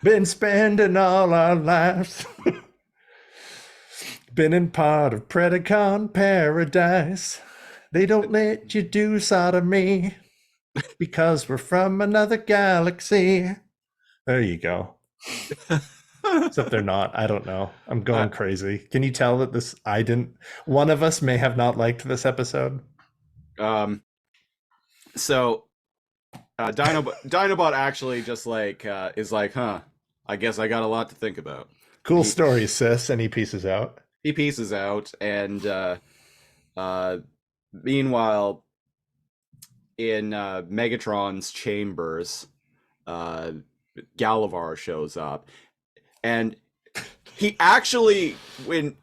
S1: Been spending all our lives. Been in part of Predacon paradise. They don't let you do sodomy because we're from another galaxy. There you go. Except they're not. I don't know. I'm going crazy. Can you tell that one of us may have not liked this episode?
S2: So Dinobot actually just like is like, huh, I guess I got a lot to think about.
S1: Cool story, sis. And he pieces out.
S2: He pieces out, and meanwhile, in Megatron's chambers, Galavar shows up, and he actually, when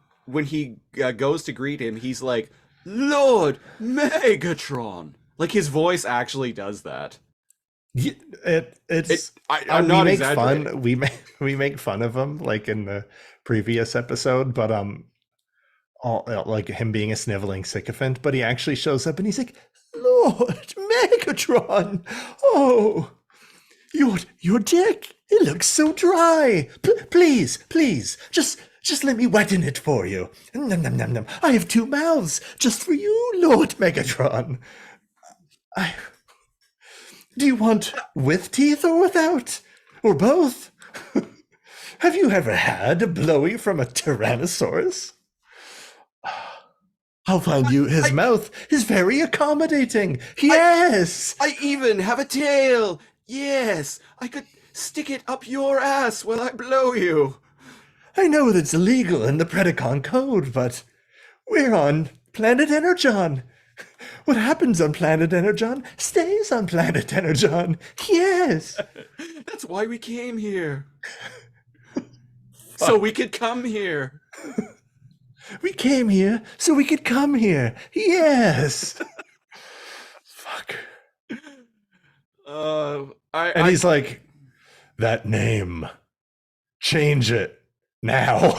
S2: he goes to greet him, he's like, Lord Megatron. Like, his voice actually does that.
S1: I'm not exaggerating. We make fun of him like in the previous episode, but like him being a sniveling sycophant. But he actually shows up and he's like, Lord Megatron, oh, your dick, it looks so dry. Please, just let me wet in it for you. Nom, nom, nom, nom. I have 2 mouths just for you, Lord Megatron. Do you want with teeth or without? Or both? Have you ever had a blowy from a Tyrannosaurus? I'll find you. His mouth is very accommodating. Yes!
S2: I even have a tail! Yes! I could stick it up your ass while I blow you!
S1: I know that's illegal in the Predacon code, but we're on planet Energon. What happens on planet Energon stays on planet Energon. Yes.
S2: That's why we came here. So we could come here.
S1: We came here so we could come here. Yes. Fuck. And he's like, that name, change it now.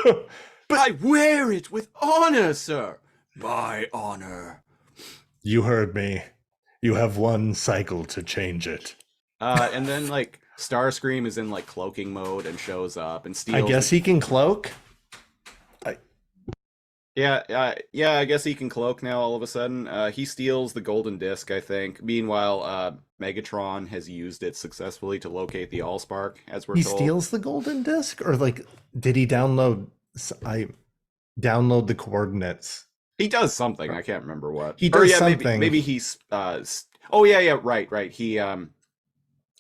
S2: But I wear it with honor, sir. My honor.
S1: You heard me. You have 1 cycle to change it.
S2: And then, like, Starscream is in like cloaking mode and shows up and steals.
S1: I guess he can cloak.
S2: Yeah, I guess he can cloak now all of a sudden. He steals the golden disc, I think. Meanwhile, Megatron has used it successfully to locate the Allspark, as we're
S1: He
S2: told.
S1: steals the golden disc, or like, did he download? I download the coordinates.
S2: He does something. I can't remember what.
S1: He does
S2: Maybe,
S1: something.
S2: maybe he's. Oh yeah, right.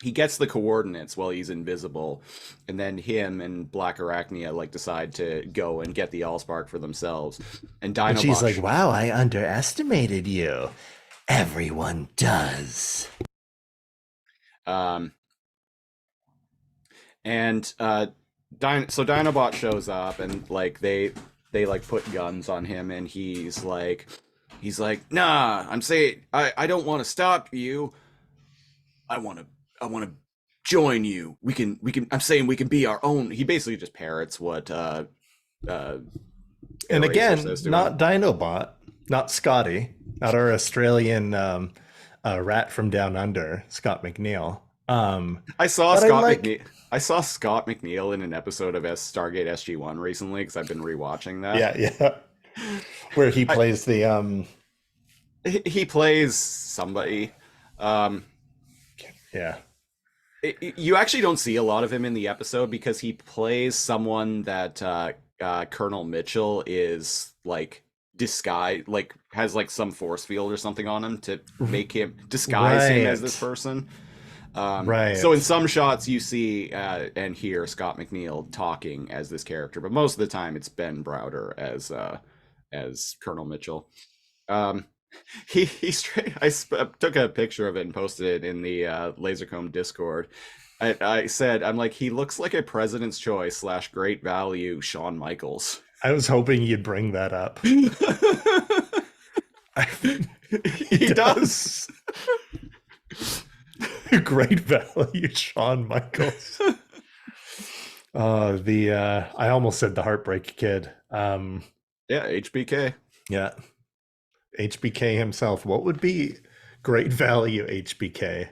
S2: He gets the coordinates while he's invisible, and then him and Blackarachnia like decide to go and get the Allspark for themselves. And Dinobot.
S1: And she's like, "Wow, I underestimated you. Everyone does."
S2: So Dinobot shows up, and like they like put guns on him, and he's like, nah, I'm saying I don't want to stop you. I want to join you. We can I'm saying we can be our own. He basically just parrots what
S1: And
S2: Airazor
S1: again,
S2: says to
S1: not
S2: him.
S1: Dinobot, not Scotty, not our Australian rat from down under, Scott McNeil.
S2: I saw
S1: but I
S2: Scott
S1: like-
S2: McNeil. I saw Scott McNeil in an episode of Stargate SG-1 recently because I've been rewatching that.
S1: Yeah, where he plays the
S2: He plays somebody.
S1: yeah.
S2: You actually don't see a lot of him in the episode because he plays someone that Colonel Mitchell is like disguise, like has like some force field or something on him to make him disguise him as this person.
S1: Right.
S2: So in some shots you see and hear Scott McNeil talking as this character, but most of the time it's Ben Browder as Colonel Mitchell. He straight. I took a picture of it and posted it in the Lasercomb Discord. I said, I'm like, he looks like a President's Choice / Great Value Shawn Michaels.
S1: I was hoping you'd bring that up.
S2: He does.
S1: Great value, Shawn Michaels. I almost said the Heartbreak Kid.
S2: Yeah, HBK.
S1: Yeah. HBK himself. What would be great value HBK?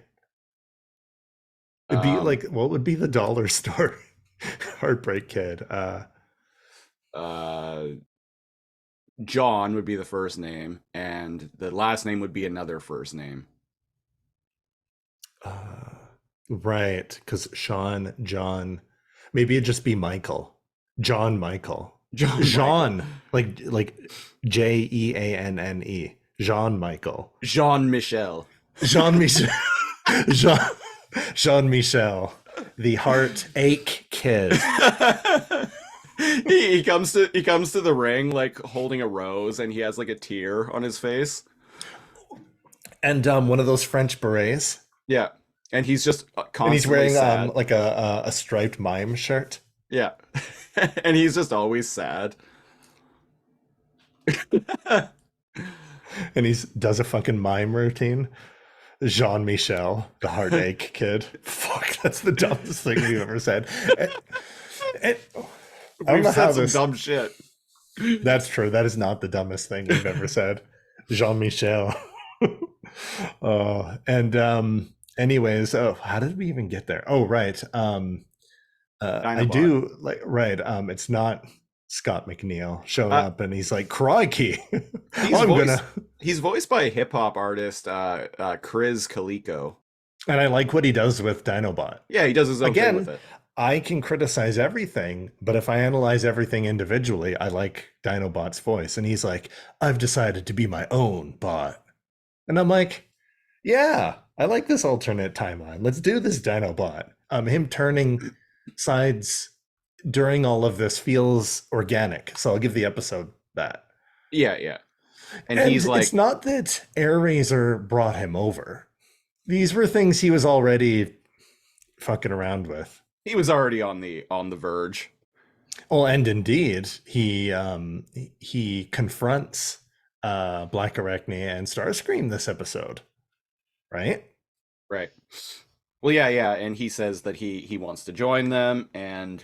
S1: It'd be like, what would be the dollar store Heartbreak Kid?
S2: John would be the first name, and the last name would be another first name.
S1: Right, because Sean, John, maybe it'd just be Michael. John Michael. Jean, like Jeanne. Jean Michael.
S2: Jean Michel.
S1: Jean Michel. Jean Michel. The heartache kid.
S2: he comes to the ring like holding a rose, and he has like a tear on his face.
S1: And one of those French berets.
S2: Yeah, and he's just constantly
S1: And he's wearing
S2: sad.
S1: like a striped mime shirt.
S2: Yeah, and he's just always sad.
S1: And he does a fucking mime routine. Jean Michel, the heartache kid. Fuck, that's the dumbest thing we've ever said. I don't
S2: We've
S1: know how
S2: said some
S1: this.
S2: dumb shit.
S1: That's true. That is not the dumbest thing we've ever said. Jean Michel. Anyways, how did we even get there? Oh, right. I
S2: Dinobot.
S1: do like right. It's not Scott McNeil showing up and he's like, crikey.
S2: He's voiced by hip hop artist Chris Calico.
S1: And I like what he does with Dinobot.
S2: Yeah, he does his own thing
S1: Again,
S2: with it.
S1: I can criticize everything, but if I analyze everything individually, I like Dinobot's voice. And he's like, I've decided to be my own bot. And I'm like, yeah, I like this alternate timeline. Let's do this Dinobot. Him turning sides during all of this feels organic. So I'll give the episode that.
S2: Yeah. And he's like,
S1: it's not that Airazor brought him over. These were things he was already fucking around with.
S2: he was already on the verge.
S1: Well, and indeed, he confronts Blackarachnia and Starscream this episode, right?
S2: Right. Well, yeah, and he says that he wants to join them, and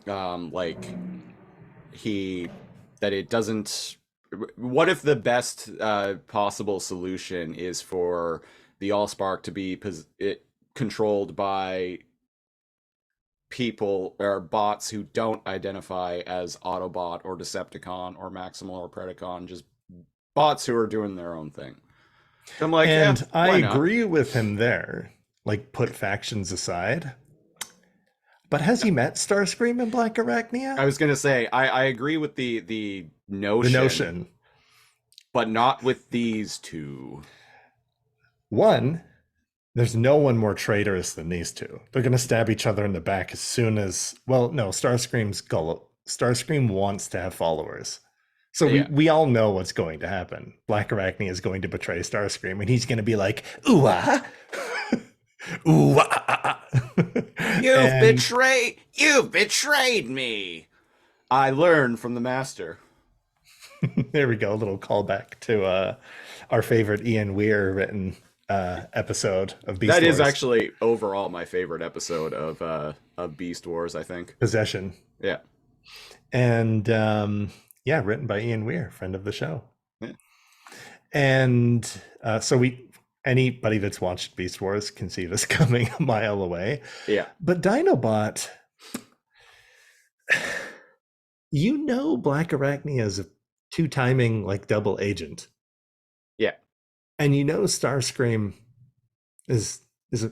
S2: that it doesn't. What if the best possible solution is for the Allspark to be controlled by people or bots who don't identify as Autobot or Decepticon or Maximal or Predacon, just bots who are doing their own thing. I'm like,
S1: And
S2: yeah,
S1: I
S2: why not?
S1: agree with him there. Like, put factions aside. But has he met Starscream and Blackarachnia?
S2: I was gonna say I agree with the
S1: The
S2: notion,
S1: notion.
S2: but not with these two.
S1: One, there's no one more traitorous than these two. They're going to stab each other in the back as soon as, well, no, Starscream wants to have followers. So
S2: Yeah.
S1: we all know what's going to happen. Blackarachnia is going to betray Starscream, and he's going to be like, ooh ah, ooh ah.
S2: You've betrayed me. I learned from the master.
S1: There we go, a little callback to our favorite Ian Weir written episode of Beast
S2: That
S1: Wars.
S2: is actually overall my favorite episode of Beast Wars, I think.
S1: Possession.
S2: Yeah.
S1: And yeah, written by Ian Weir, friend of the show.
S2: Yeah.
S1: And so anybody that's watched Beast Wars can see this coming a mile away.
S2: Yeah.
S1: But Dinobot, Blackarachnia is a two-timing like double agent.
S2: Yeah.
S1: And Starscream is a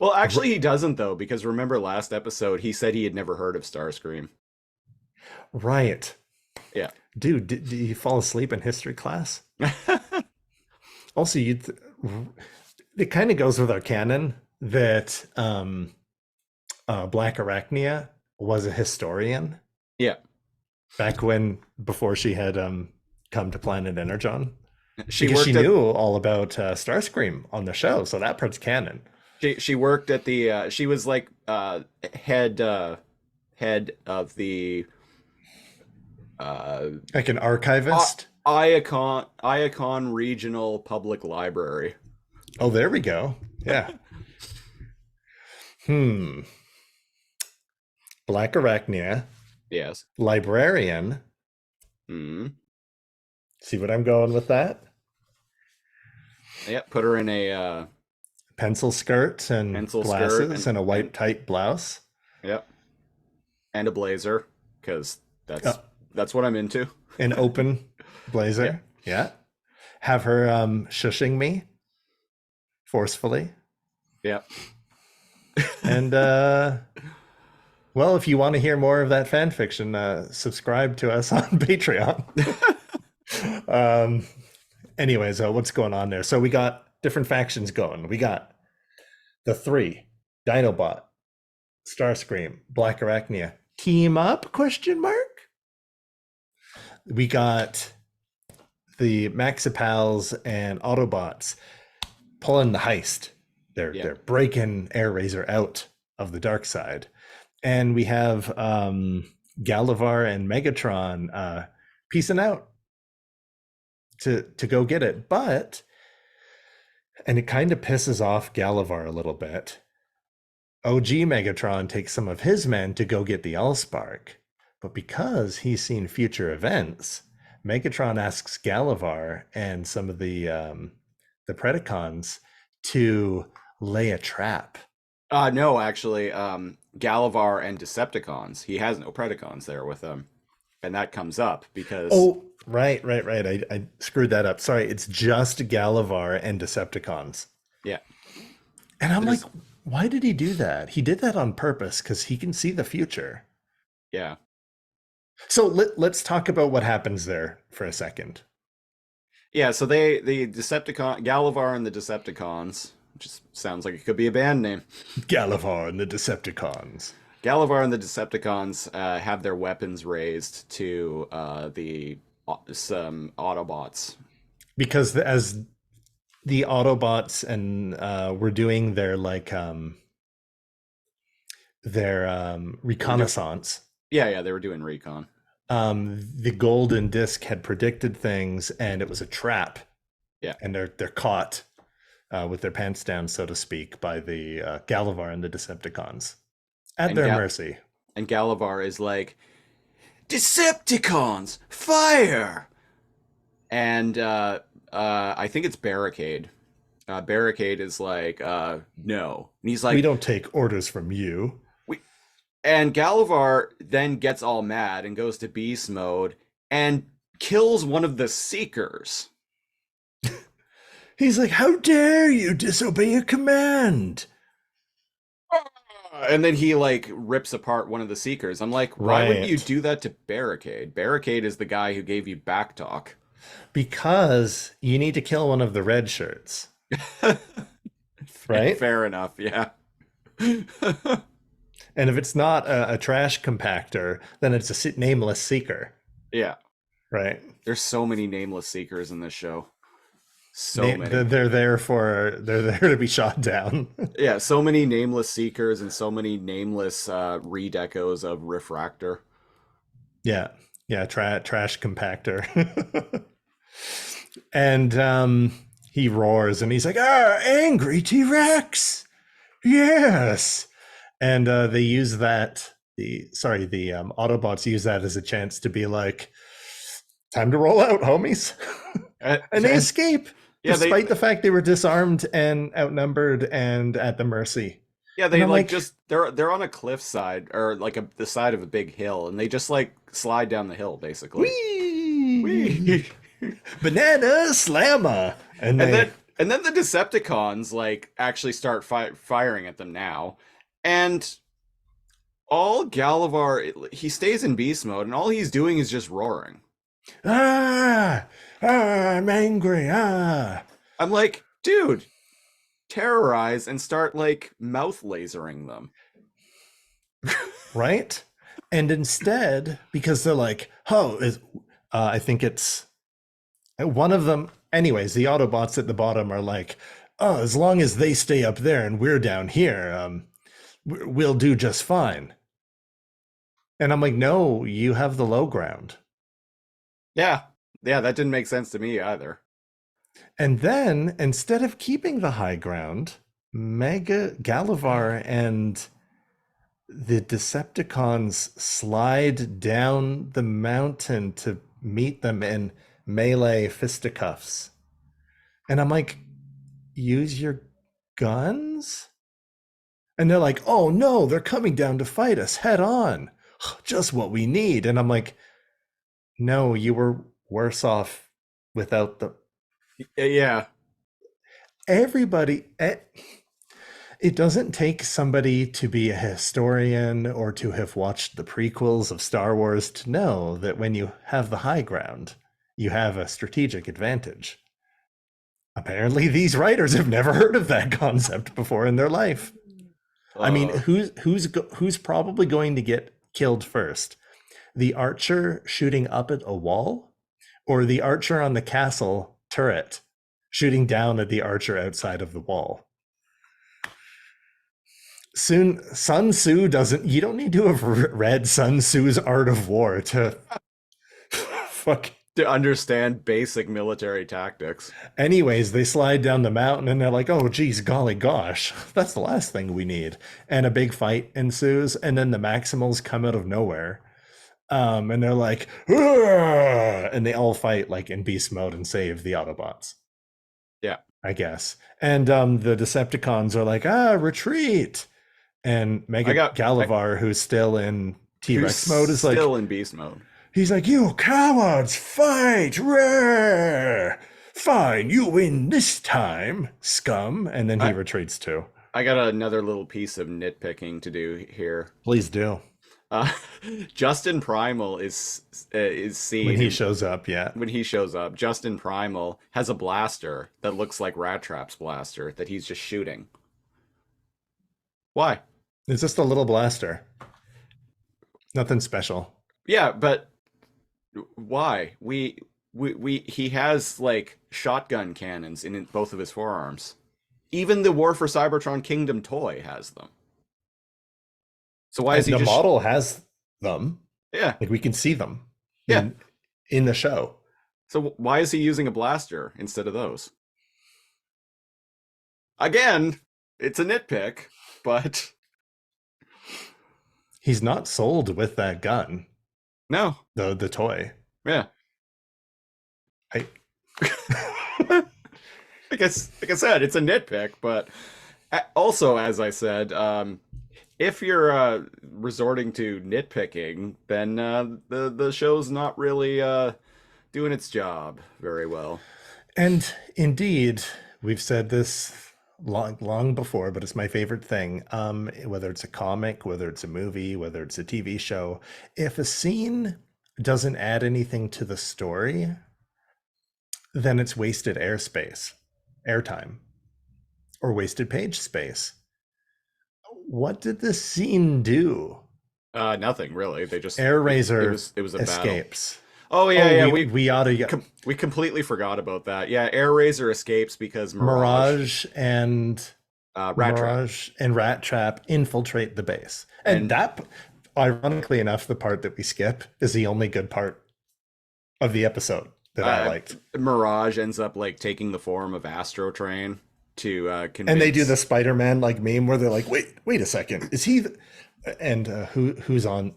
S2: Well, actually, he doesn't, though, because remember last episode, he said he had never heard of Starscream.
S1: right.
S2: Yeah.
S1: Dude, did you fall asleep in history class? Also, it kind of goes with our canon that Blackarachnia was a historian.
S2: Yeah.
S1: Back before she had come to planet Energon.
S2: She
S1: because she
S2: worked
S1: knew all about Starscream on the show, so that part's canon.
S2: She worked at the she was like head of the
S1: Like an archivist.
S2: Iacon Regional Public Library.
S1: Oh, there we go. Yeah. Blackarachnia,
S2: Yes.
S1: librarian.
S2: Hmm.
S1: See what I'm going with that?
S2: Yeah. Put her in a
S1: Pencil skirt and
S2: Pencil
S1: glasses
S2: skirt
S1: and a white
S2: and-
S1: tight blouse.
S2: yep, and a blazer, because that's
S1: Oh.
S2: that's what I'm into.
S1: An open blazer. Yeah. Have her shushing me forcefully.
S2: Yep.
S1: And well, if you want to hear more of that fan fiction, subscribe to us on Patreon. Anyways, what's going on there? So we got different factions going. We got the three: Dinobot, Starscream, Blackarachnia. Team up? Question mark. We got the Maxipals and Autobots pulling the heist. They're breaking Airazor out of the dark side. And we have Galavar and Megatron peacing out to go get it. But, and it kind of pisses off Galavar a little bit, OG Megatron takes some of his men to go get the Allspark. But because he's seen future events, Megatron asks Galavar and some of the Predacons to lay a trap.
S2: No, actually, Galavar and Decepticons. He has no Predacons there with him, and that comes up because
S1: Right. I screwed that up. Sorry, it's just Galavar and Decepticons.
S2: Yeah.
S1: And I'm like, why did he do that? He did that on purpose because he can see the future.
S2: Yeah.
S1: So let's talk about what happens there for a second.
S2: Yeah, so the Galavar and the Decepticons, which sounds like it could be a band name.
S1: Galavar and the Decepticons.
S2: Galavar and the Decepticons have their weapons raised to some Autobots.
S1: Because as the Autobots and were doing their reconnaissance.
S2: Yeah, they were doing recon.
S1: The golden disc had predicted things, and it was a trap.
S2: Yeah,
S1: and they're caught with their pants down, so to speak, by the Galavar and the Decepticons at their mercy.
S2: And Galavar is like, Decepticons, fire! And I think it's Barricade. Barricade is like, no. And he's
S1: We
S2: like,
S1: don't take orders from you.
S2: and Galavar then gets all mad and goes to beast mode and kills one of the Seekers.
S1: He's like, how dare you disobey a command?
S2: And then he like rips apart one of the Seekers. I'm like, why would you
S1: Right.
S2: do that to Barricade? Barricade is the guy who gave you backtalk.
S1: Because you need to kill one of the red shirts. Right?
S2: Fair enough, yeah.
S1: And if it's not a trash compactor, then it's a nameless seeker.
S2: Yeah.
S1: Right?
S2: There's so many nameless Seekers in this show. So many.
S1: They're there to be shot down.
S2: Yeah, so many nameless Seekers and so many nameless redecos of Refractor.
S1: Yeah. Trash compactor. And he roars and he's like, angry T-Rex. Yes. And they use that, the Autobots use that as a chance to be like, time to roll out, homies. And they escape, despite the fact they were disarmed and outnumbered and at the mercy.
S2: Yeah, they like just they're on a cliffside or like the side of a big hill, and they just like slide down the hill basically.
S1: Whee! Banana slammer. And
S2: then the Decepticons like actually start firing at them now, and all Galavar, he stays in beast mode, and all he's doing is just roaring.
S1: I'm angry.
S2: I'm like, dude, terrorize and start like mouth lasering them.
S1: Right? And instead, because they're like, I think it's one of them. Anyways, the Autobots at the bottom are like, as long as they stay up there and we're down here, we'll do just fine. And I'm like, no, you have the low ground.
S2: Yeah, that didn't make sense to me either.
S1: And then, instead of keeping the high ground, Galavar and the Decepticons slide down the mountain to meet them in melee fisticuffs. And I'm like, use your guns? And they're like, oh no, they're coming down to fight us head on. Just what we need. And I'm like, no, you were worse off without the...
S2: Yeah.
S1: Everybody... It doesn't take somebody to be a historian or to have watched the prequels of Star Wars to know that when you have the high ground, you have a strategic advantage. Apparently, these writers have never heard of that concept before in their life. I mean, who's probably going to get killed first? The archer shooting up at a wall, or the archer on the castle turret shooting down at the archer outside of the wall? Soon, Sun Tzu doesn't... You don't need to have read Sun Tzu's Art of War to
S2: to understand basic military tactics.
S1: Anyways, they slide down the mountain and they're like, oh, geez, golly gosh, that's the last thing we need. And a big fight ensues, and then the Maximals come out of nowhere. And they're like, "Argh!" And they all fight like in beast mode and save the Autobots.
S2: Yeah.
S1: I guess. And the Decepticons are like, retreat. And Galavar, who's still in T-Rex mode, is like...
S2: Still in beast mode.
S1: He's like, you cowards, fight! Rare! Fine, you win this time, scum. And then he retreats too.
S2: I got another little piece of nitpicking to do here.
S1: Please do.
S2: Justin Primal is seen...
S1: When he shows up, yeah.
S2: When he shows up, Justin Primal has a blaster that looks like Rat Trap's blaster that he's just shooting. Why?
S1: It's just a little blaster. Nothing special.
S2: Yeah, but why? He has like shotgun cannons in both of his forearms. Even the War for Cybertron Kingdom toy has them. So why is he
S1: the
S2: just...
S1: model has them?
S2: Yeah,
S1: like we can see them.
S2: Yeah,
S1: in the show.
S2: So why is he using a blaster instead of those? Again, it's a nitpick, but
S1: he's not sold with that gun.
S2: No,
S1: the toy.
S2: Yeah. like I said, it's a nitpick, but also, as I said, if you're resorting to nitpicking, then the show's not really doing its job very well.
S1: And indeed, we've said this long before, but it's my favorite thing. Whether it's a comic, whether it's a movie, whether it's a TV show, if a scene doesn't add anything to the story, then it's wasted airtime, or wasted page space. What did this scene do?
S2: Nothing really. They just
S1: Airazor
S2: it was a battle.
S1: escapes.
S2: Oh yeah,
S1: we ought to.
S2: We completely forgot about that. Yeah, Airazor escapes because
S1: Mirage and
S2: Rat Trap
S1: Rat Trap infiltrate the base, and that, ironically enough, the part that we skip is the only good part of the episode that I liked.
S2: Mirage ends up like taking the form of Astro Train to convince...
S1: And they do the Spider-Man like meme where they're like, wait a second, is he? And who's on?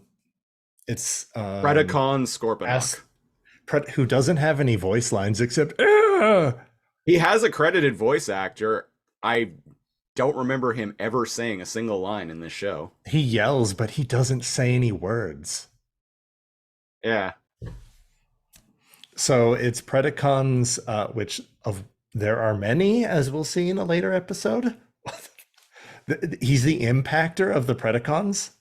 S1: It's
S2: Predacon Scorponok,
S1: who doesn't have any voice lines except
S2: he has a credited voice actor. I don't remember him ever saying a single line in this show.
S1: He yells, but he doesn't say any words.
S2: Yeah.
S1: So it's Predacons, which there are many, as we'll see in a later episode. He's the impactor of the Predacons.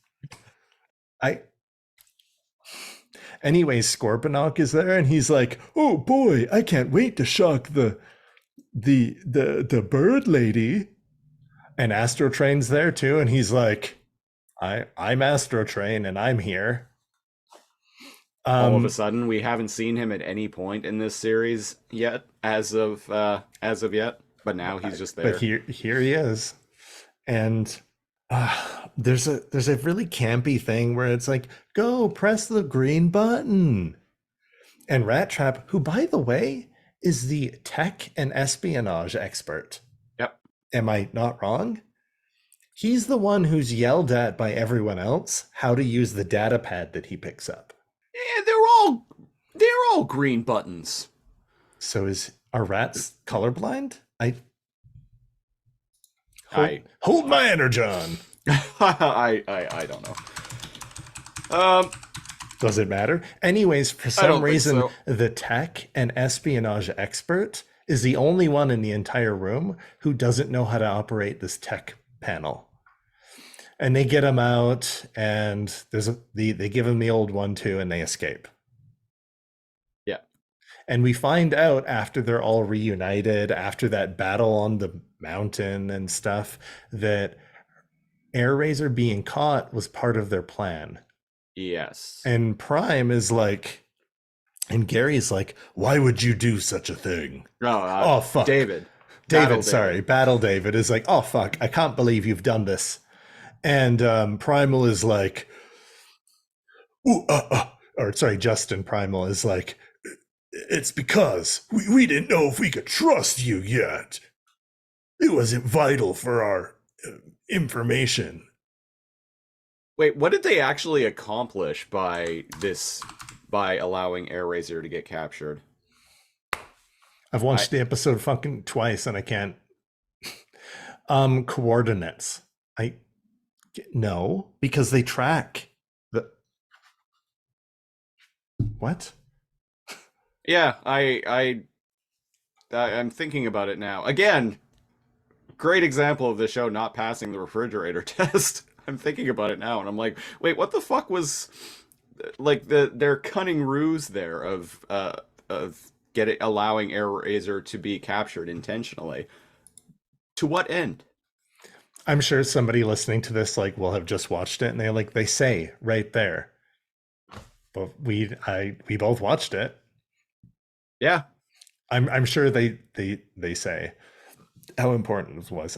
S1: Anyways, Scorponok is there, and he's like, "Oh boy, I can't wait to shock the bird lady." And Astro Train's there too, and he's like, I'm Astro Train, and I'm here.
S2: All of a sudden, we haven't seen him at any point in this series yet, as of yet. But now he's just there.
S1: But here he is, and there's a really campy thing where it's like, go press the green button, and Rat Trap, who by the way is the tech and espionage expert.
S2: Yep.
S1: Am I not wrong? He's the one who's yelled at by everyone else how to use the data pad that he picks up.
S2: Yeah, they're all green buttons.
S1: So are rats colorblind? Hold my Energon.
S2: I don't know.
S1: Does it matter? Anyways, for some reason,
S2: so.
S1: The tech and espionage expert is the only one in the entire room who doesn't know how to operate this tech panel. And they get him out, and they give him the old one too, and they escape.
S2: Yeah.
S1: And we find out after they're all reunited, after that battle on the mountain and stuff, that Airazor being caught was part of their plan.
S2: Yes.
S1: And Prime is like, and Gary's like, why would you do such a thing?
S2: Oh,
S1: fuck.
S2: David,
S1: Battle David is like, oh, fuck, I can't believe you've done this. And Primal is like, Justin Primal is like, it's because we didn't know if we could trust you yet. It wasn't vital for our information.
S2: Wait, what did they actually accomplish by allowing Airazor to get captured?
S1: I've watched the episode fucking twice and I can't. Coordinates. No, because they track the. What?
S2: Yeah, I'm thinking about it now. Again, great example of the show not passing the refrigerator test. I'm thinking about it now, and I'm like, wait, what the fuck was like their cunning ruse there of allowing Airazor to be captured intentionally? To what end?
S1: I'm sure somebody listening to this will have just watched it, and they say right there. But we both watched it.
S2: Yeah,
S1: I'm sure they say how important it was.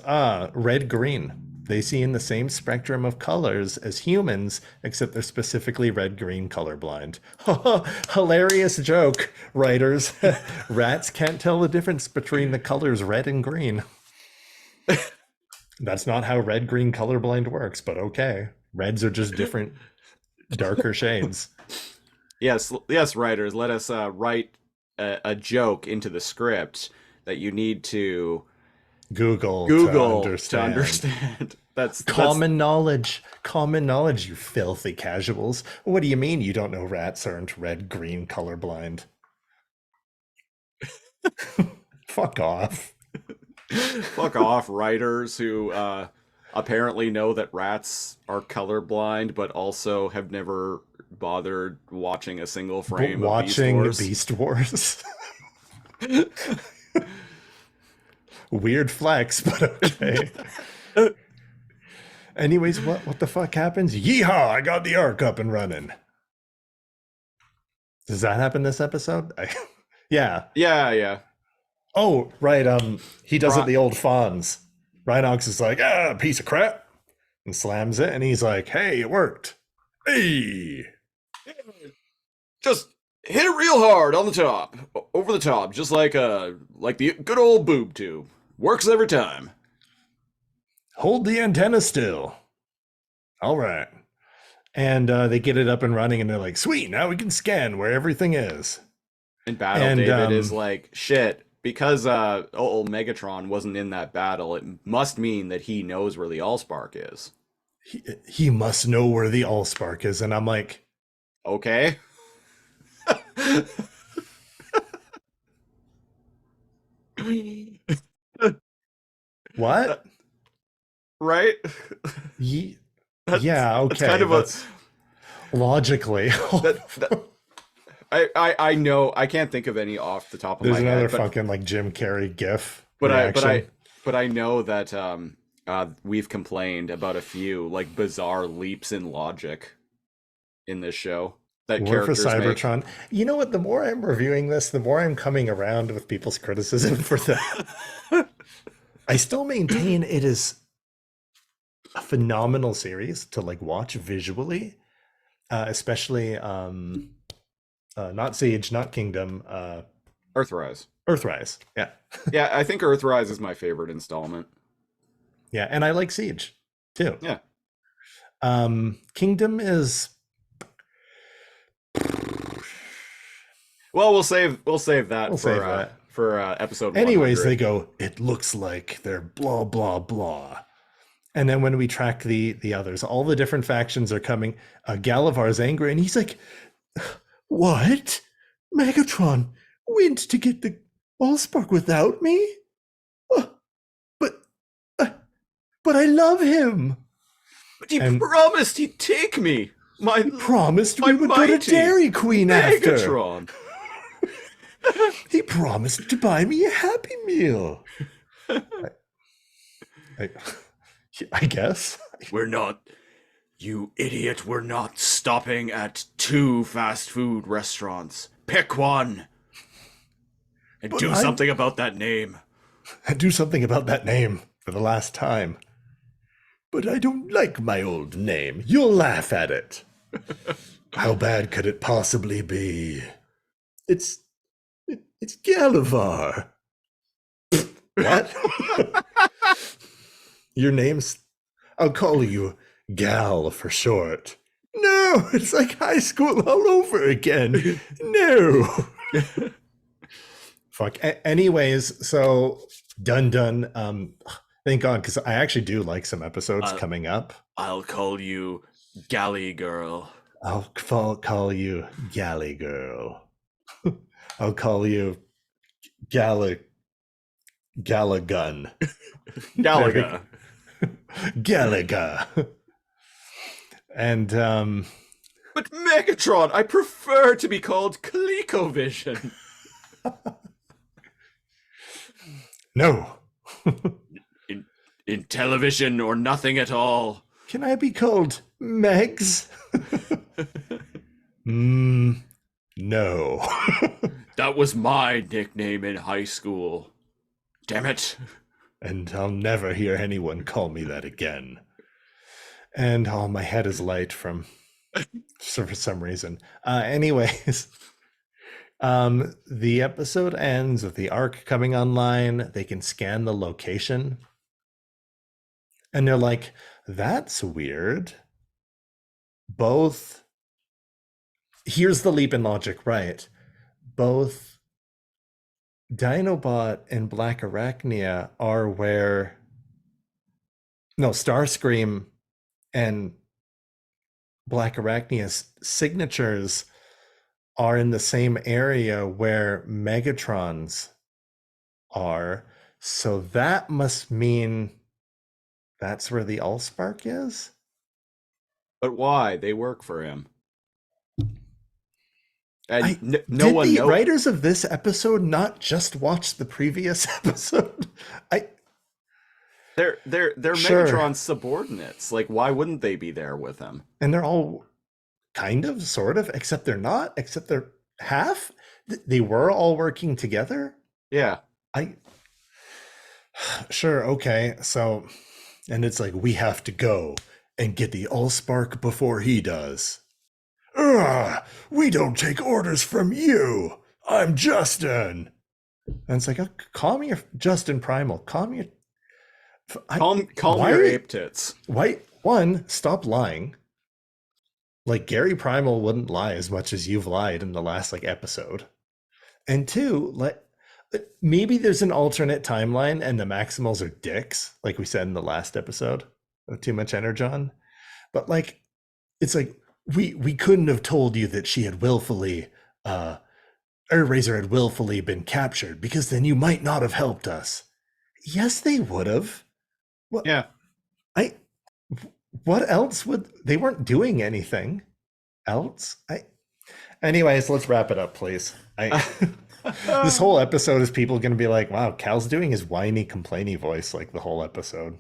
S1: Red green. They see in the same spectrum of colors as humans, except they're specifically red-green colorblind. Hilarious joke, writers. Rats can't tell the difference between the colors red and green. That's not how red-green colorblind works, but okay. Reds are just different, darker shades.
S2: Yes, writers, let us write a joke into the script that you need to
S1: Google
S2: Google
S1: to understand.
S2: That's
S1: Common knowledge, you filthy casuals. What do you mean you don't know rats aren't red-green colorblind? Fuck off.
S2: Fuck off, writers who apparently know that rats are colorblind, but also have never bothered watching a single frame of
S1: Beast Wars. Weird flex, but okay. Anyways, what the fuck happens? Yeehaw! I got the arc up and running. Does that happen this episode? Yeah.
S2: Yeah.
S1: Oh, right. He does it the old Fonz. Rhinox is like, piece of crap, and slams it, and he's like, hey, it worked. Hey!
S2: Just hit it real hard on the top, over the top, just like the good old boob tube. Works every time.
S1: Hold the antenna still. All right. And they get it up and running, and they're like, sweet, now we can scan where everything is.
S2: And David is like, shit, because old Megatron wasn't in that battle, it must mean that he knows where the Allspark is.
S1: He must know where the Allspark is, and I'm like,
S2: okay.
S1: What?
S2: Right?
S1: Yeah, okay.
S2: That's kind of
S1: logically.
S2: I know I can't think of any off the top of my head.
S1: There's another fucking like Jim Carrey gif.
S2: But I know that we've complained about a few like bizarre leaps in logic in this show that characters
S1: for Cybertron. Make. You know what? The more I'm reviewing this, the more I'm coming around with people's criticism for that. I still maintain it is a phenomenal series to like watch visually, especially not Siege, not Kingdom,
S2: Earthrise.
S1: Yeah.
S2: Yeah, I think Earthrise is my favorite installment.
S1: Yeah, and I like Siege too.
S2: Yeah.
S1: Kingdom is
S2: well, we'll save that for episode 100.
S1: Anyways, they go, it looks like they're blah blah blah. And then when we track the others, all the different factions are coming. Galavar's angry, and he's like, what? Megatron went to get the Allspark without me? But I love him.
S2: But he promised he'd take me.
S1: He promised we would go to Dairy Queen
S2: Megatron.
S1: After. He promised to buy me a Happy Meal. I guess.
S2: You idiot, we're not stopping at 2 fast food restaurants. Pick one. And do something about that name.
S1: Do something about that name for the last time. But I don't like my old name. You'll laugh at it. How bad could it possibly be? It's Galavar. What? Your name's... I'll call you Gal for short. No, it's like high school all over again. No. Fuck. Anyways, so done. Thank God, because I actually do like some episodes coming up.
S2: I'll call you Galley Girl.
S1: I'll call you Galley Girl. I'll call you Galagun.
S2: Galaga.
S1: Galaga. And
S2: but Megatron, I prefer to be called ColecoVision.
S1: No.
S2: in television or nothing at all.
S1: Can I be called Megs? No.
S2: That was my nickname in high school. Damn it.
S1: And I'll never hear anyone call me that again. And my head is light for some reason. Anyways, the episode ends with the Ark coming online. They can scan the location. And they're like, that's weird. Here's the leap in logic, right? Both Dinobot and Blackarachnia are where no Starscream and Blackarachnia's signatures are in the same area where Megatron's are. So that must mean that's where the Allspark is?
S2: But why? They work for him. And no
S1: did
S2: one
S1: the
S2: knows.
S1: writers of this episode not just watch the previous episode?
S2: They're
S1: Sure.
S2: Megatron's subordinates. Like, why wouldn't they be there with him?
S1: And they're all kind of, sort of, except they're not, except they're half. They were all working together.
S2: Yeah.
S1: Sure, okay. So, and it's like, we have to go and get the Allspark before he does. Ugh, we don't take orders from you. I'm Justin. And it's like, oh, call me your Justin Primal. Call me your...
S2: Call me your ape tits.
S1: Why? One, stop lying. Like, Gary Primal wouldn't lie as much as you've lied in the last, like, episode. And two, like, maybe there's an alternate timeline and the Maximals are dicks, like we said in the last episode of Too Much Energon. But, like, it's like, we couldn't have told you that she had willfully, Airazor had willfully been captured, because then you might not have helped us. Yes, they would have. What?
S2: Yeah.
S1: What else would they weren't doing anything else? Anyways, let's wrap it up, please. This whole episode is people going to be like, wow, Cal's doing his whiny, complainy voice like the whole episode.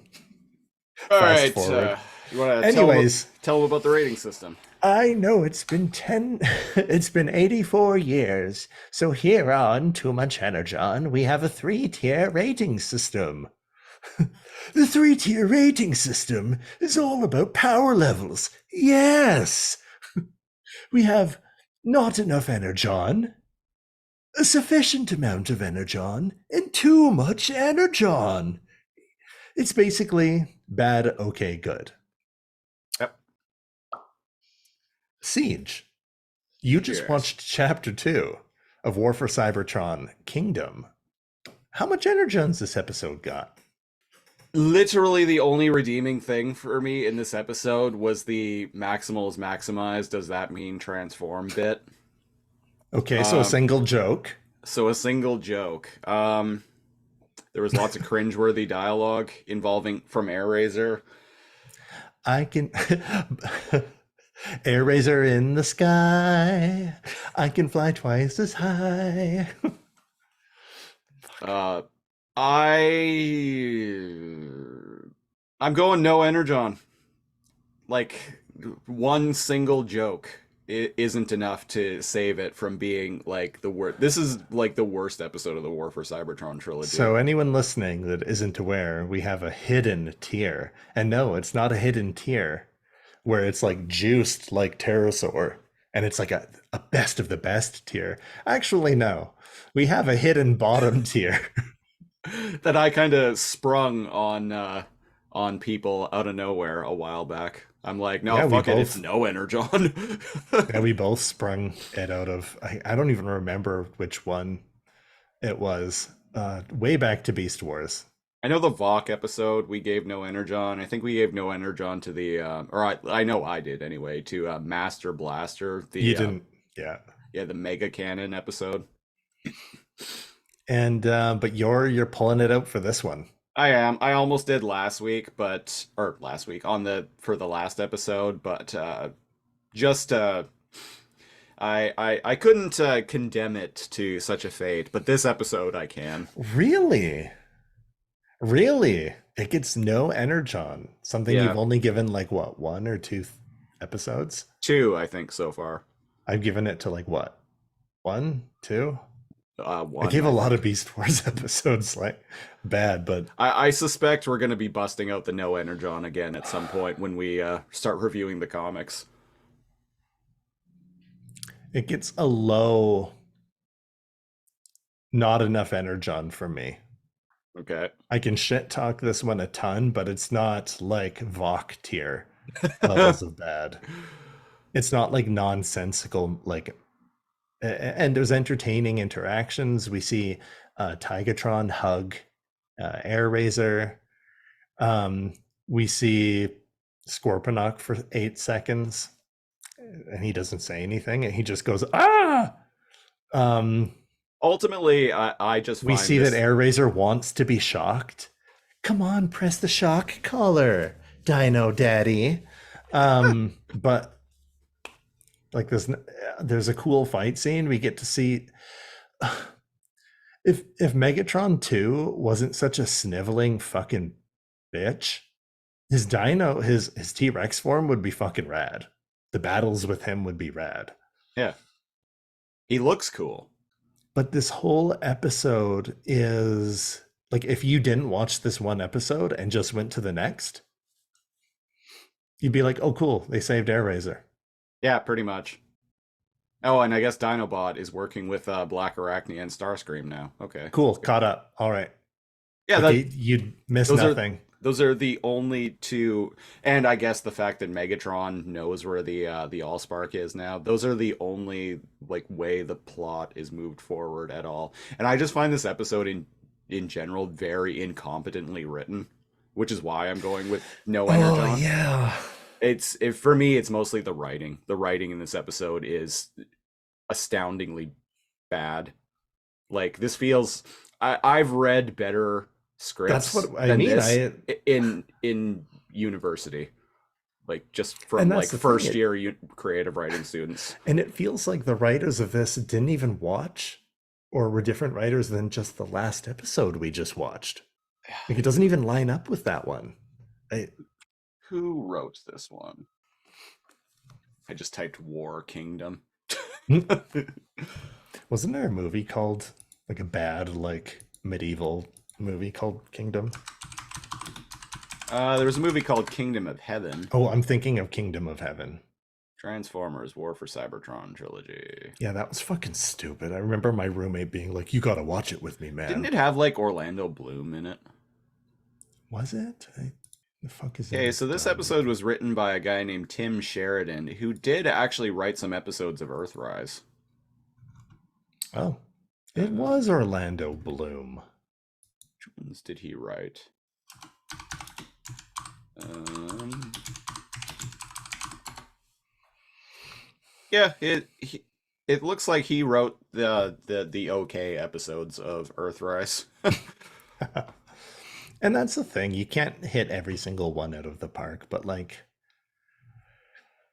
S2: All
S1: Fast
S2: right.
S1: forward.
S2: You want to
S1: Anyways,
S2: tell them about the rating system?
S1: I know it's been 84 years. So here on Too Much Energon, we have a 3-tier rating system. The 3-tier rating system is all about power levels. Yes! We have not enough Energon, a sufficient amount of Energon, and too much Energon. It's basically bad, okay, good.
S2: Yep.
S1: Siege. You just
S2: Cheers.
S1: watched Chapter 2 of War for Cybertron Kingdom. How much Energon's this episode got?
S2: Literally the only redeeming thing for me in this episode was the Maximals maximize. Does that mean transform bit?
S1: Okay, so a single joke.
S2: So a single joke. There was lots of cringeworthy dialogue involving from Airazor.
S1: I can... Airazor in the sky. I can fly twice as high.
S2: I'm going no Energon. Like, one single joke isn't enough to save it from being like the worst. This is like the worst episode of the War for Cybertron trilogy.
S1: So anyone listening that isn't aware, we have a hidden tier. And no, it's not a hidden tier where it's like juiced like Pterosaur and it's like a best of the best tier. Actually, no. We have a hidden bottom tier.
S2: That I kind of sprung on people out of nowhere a while back. I'm like, no,
S1: Yeah,
S2: fuck it, it's no Energon.
S1: Yeah, we both sprung it out of, I don't even remember which one it was. Way back to Beast Wars.
S2: I know the Vok episode we gave no Energon. I think we gave no Energon to the, I know I did anyway, to Master Blaster.
S1: You didn't, yeah.
S2: Yeah, the Mega Cannon episode.
S1: And but you're pulling it out for this one.
S2: I am. I almost did last week, for the last episode, but I couldn't condemn it to such a fate, but this episode I can.
S1: Really? It gets no Energon. Something
S2: Yeah.
S1: you've only given like what, 1 or 2 episodes?
S2: 2, I think, so far.
S1: I've given it to like what? 1, 2?
S2: 1.
S1: I gave a lot of Beast Wars episodes like bad, but
S2: I suspect we're going to be busting out the no Energon again at some point when we start reviewing the comics.
S1: it gets a low, not enough Energon for me.
S2: Okay.
S1: I can shit talk this one a ton, but it's not like Vok tier levels of bad. It's not like nonsensical, like And there's entertaining interactions. We see Tigatron hug Airazor. We see Scorponok for 8 seconds, and he doesn't say anything, and he just goes, ah!
S2: Ultimately, I just
S1: We
S2: find
S1: see
S2: this...
S1: that Airazor wants to be shocked. Come on, press the shock collar, Dino Daddy. But like there's a cool fight scene. We get to see if Megatron 2 wasn't such a sniveling fucking bitch, his T-Rex form would be fucking rad. The battles with him would be rad.
S2: Yeah. He looks cool.
S1: But this whole episode is like, if you didn't watch this one episode and just went to the next, you'd be like, oh, cool, they saved Airazor.
S2: Yeah, pretty much. Oh, and I guess Dinobot is working with Blackarachnia and Starscream now. Okay.
S1: Cool, caught up. All right.
S2: Yeah,
S1: okay, you'd miss nothing.
S2: Those are the only two, and I guess the fact that Megatron knows where the Allspark is now. Those are the only like way the plot is moved forward at all. And I just find this episode in general very incompetently written, which is why I'm going with no Energon.
S1: Oh yeah.
S2: For me, it's mostly the writing. The writing in this episode is astoundingly bad. Like, this feels... I've read better scripts.
S1: That's what I mean.
S2: This in university, like just from like first year creative writing students.
S1: And it feels like the writers of this didn't even watch, or were different writers than just the last episode we just watched. Like, it doesn't even line up with that one.
S2: Who wrote this one? I just typed War Kingdom.
S1: Wasn't there a movie called, like, a bad, like, medieval movie called Kingdom?
S2: There was a movie called Kingdom of Heaven.
S1: Oh, I'm thinking of Kingdom of Heaven.
S2: Transformers War for Cybertron trilogy.
S1: Yeah, that was fucking stupid. I remember my roommate being like, you gotta watch it with me, man.
S2: Didn't it have, like, Orlando Bloom in it?
S1: Was it? The fuck is it?
S2: Okay, so this episode was written by a guy named Tim Sheridan, who did actually write some episodes of Earthrise.
S1: Oh, it was Orlando Bloom.
S2: Which ones did he write? Yeah, it looks like he wrote the okay episodes of Earthrise.
S1: And that's the thing, you can't hit every single one out of the park, but like,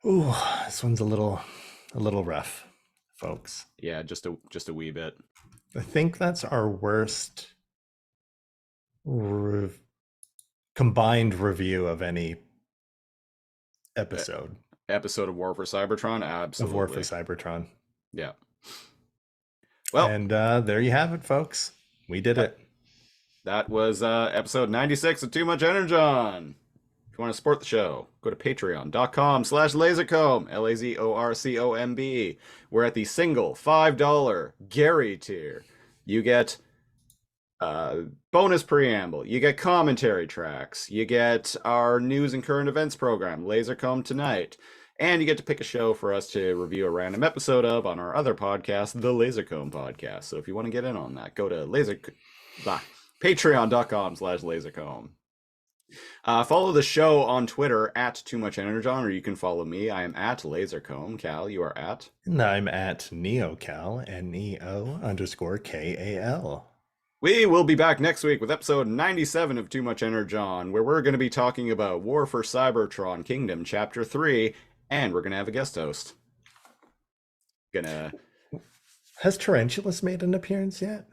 S1: ooh, this one's a little rough, folks.
S2: Yeah, just a wee bit.
S1: I think that's our worst combined review of any episode.
S2: Episode of War for Cybertron? Absolutely.
S1: Of War for Cybertron.
S2: Yeah. Well,
S1: and there you have it, folks. We did it.
S2: That was episode 96 of Too Much Energon. If you want to support the show, go to patreon.com/lasercomb, LAZORCOMB. We're at the single $5 Gary tier. You get bonus preamble. You get commentary tracks. You get our news and current events program, Lasercomb Tonight. And you get to pick a show for us to review a random episode of on our other podcast, the Lasercomb Podcast. So if you want to get in on that, go to patreon.com/lasercomb. Follow the show on Twitter at Too Much Energon, or you can follow me. I am at Lasercomb. Cal, you are at?
S1: And I'm at NeoCal, NEO_KAL.
S2: We will be back next week with episode 97 of Too Much Energon, where we're going to be talking about War for Cybertron Kingdom Chapter 3, and we're going to have a guest host.
S1: Has Tarantulas made an appearance yet?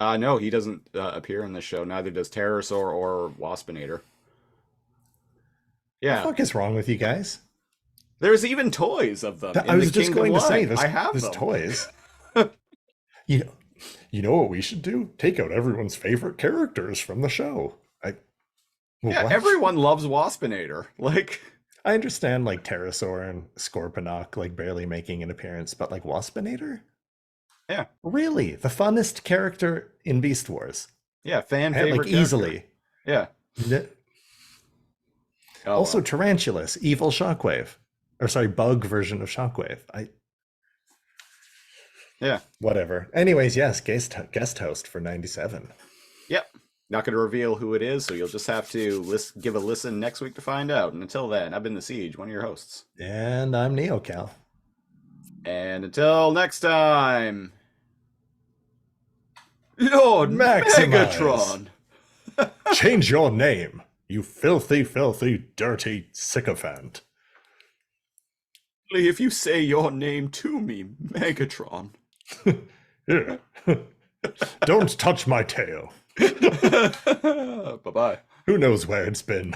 S2: No, he doesn't appear in this show. Neither does Terrorsaur or Waspinator. Yeah.
S1: What the fuck is wrong with you guys?
S2: There's even toys of them.
S1: I was just going to say,
S2: I have
S1: there's
S2: them.
S1: toys. You know what we should do? Take out everyone's favorite characters from the show. What?
S2: Everyone loves Waspinator. Like,
S1: I understand, like, Terrorsaur and Scorponok, like, barely making an appearance, but, like, Waspinator?
S2: Yeah.
S1: Really? The funnest character in Beast Wars.
S2: Yeah, fan favorite
S1: like,
S2: character.
S1: easily.
S2: Yeah.
S1: Also, Tarantulas, evil Shockwave. Or, sorry, bug version of Shockwave.
S2: Yeah.
S1: Whatever. Anyways, yes, guest host for 97.
S2: Yep. Not going to reveal who it is, so you'll just have to give a listen next week to find out. And until then, I've been The Siege, one of your hosts.
S1: And I'm NeoCal.
S2: And until next time, Lord
S1: Maximize.
S2: Megatron!
S1: Change your name, you filthy, filthy, dirty sycophant.
S2: If you say your name to me, Megatron.
S1: Yeah. Don't touch my tail.
S2: Bye-bye.
S1: Who knows where it's been?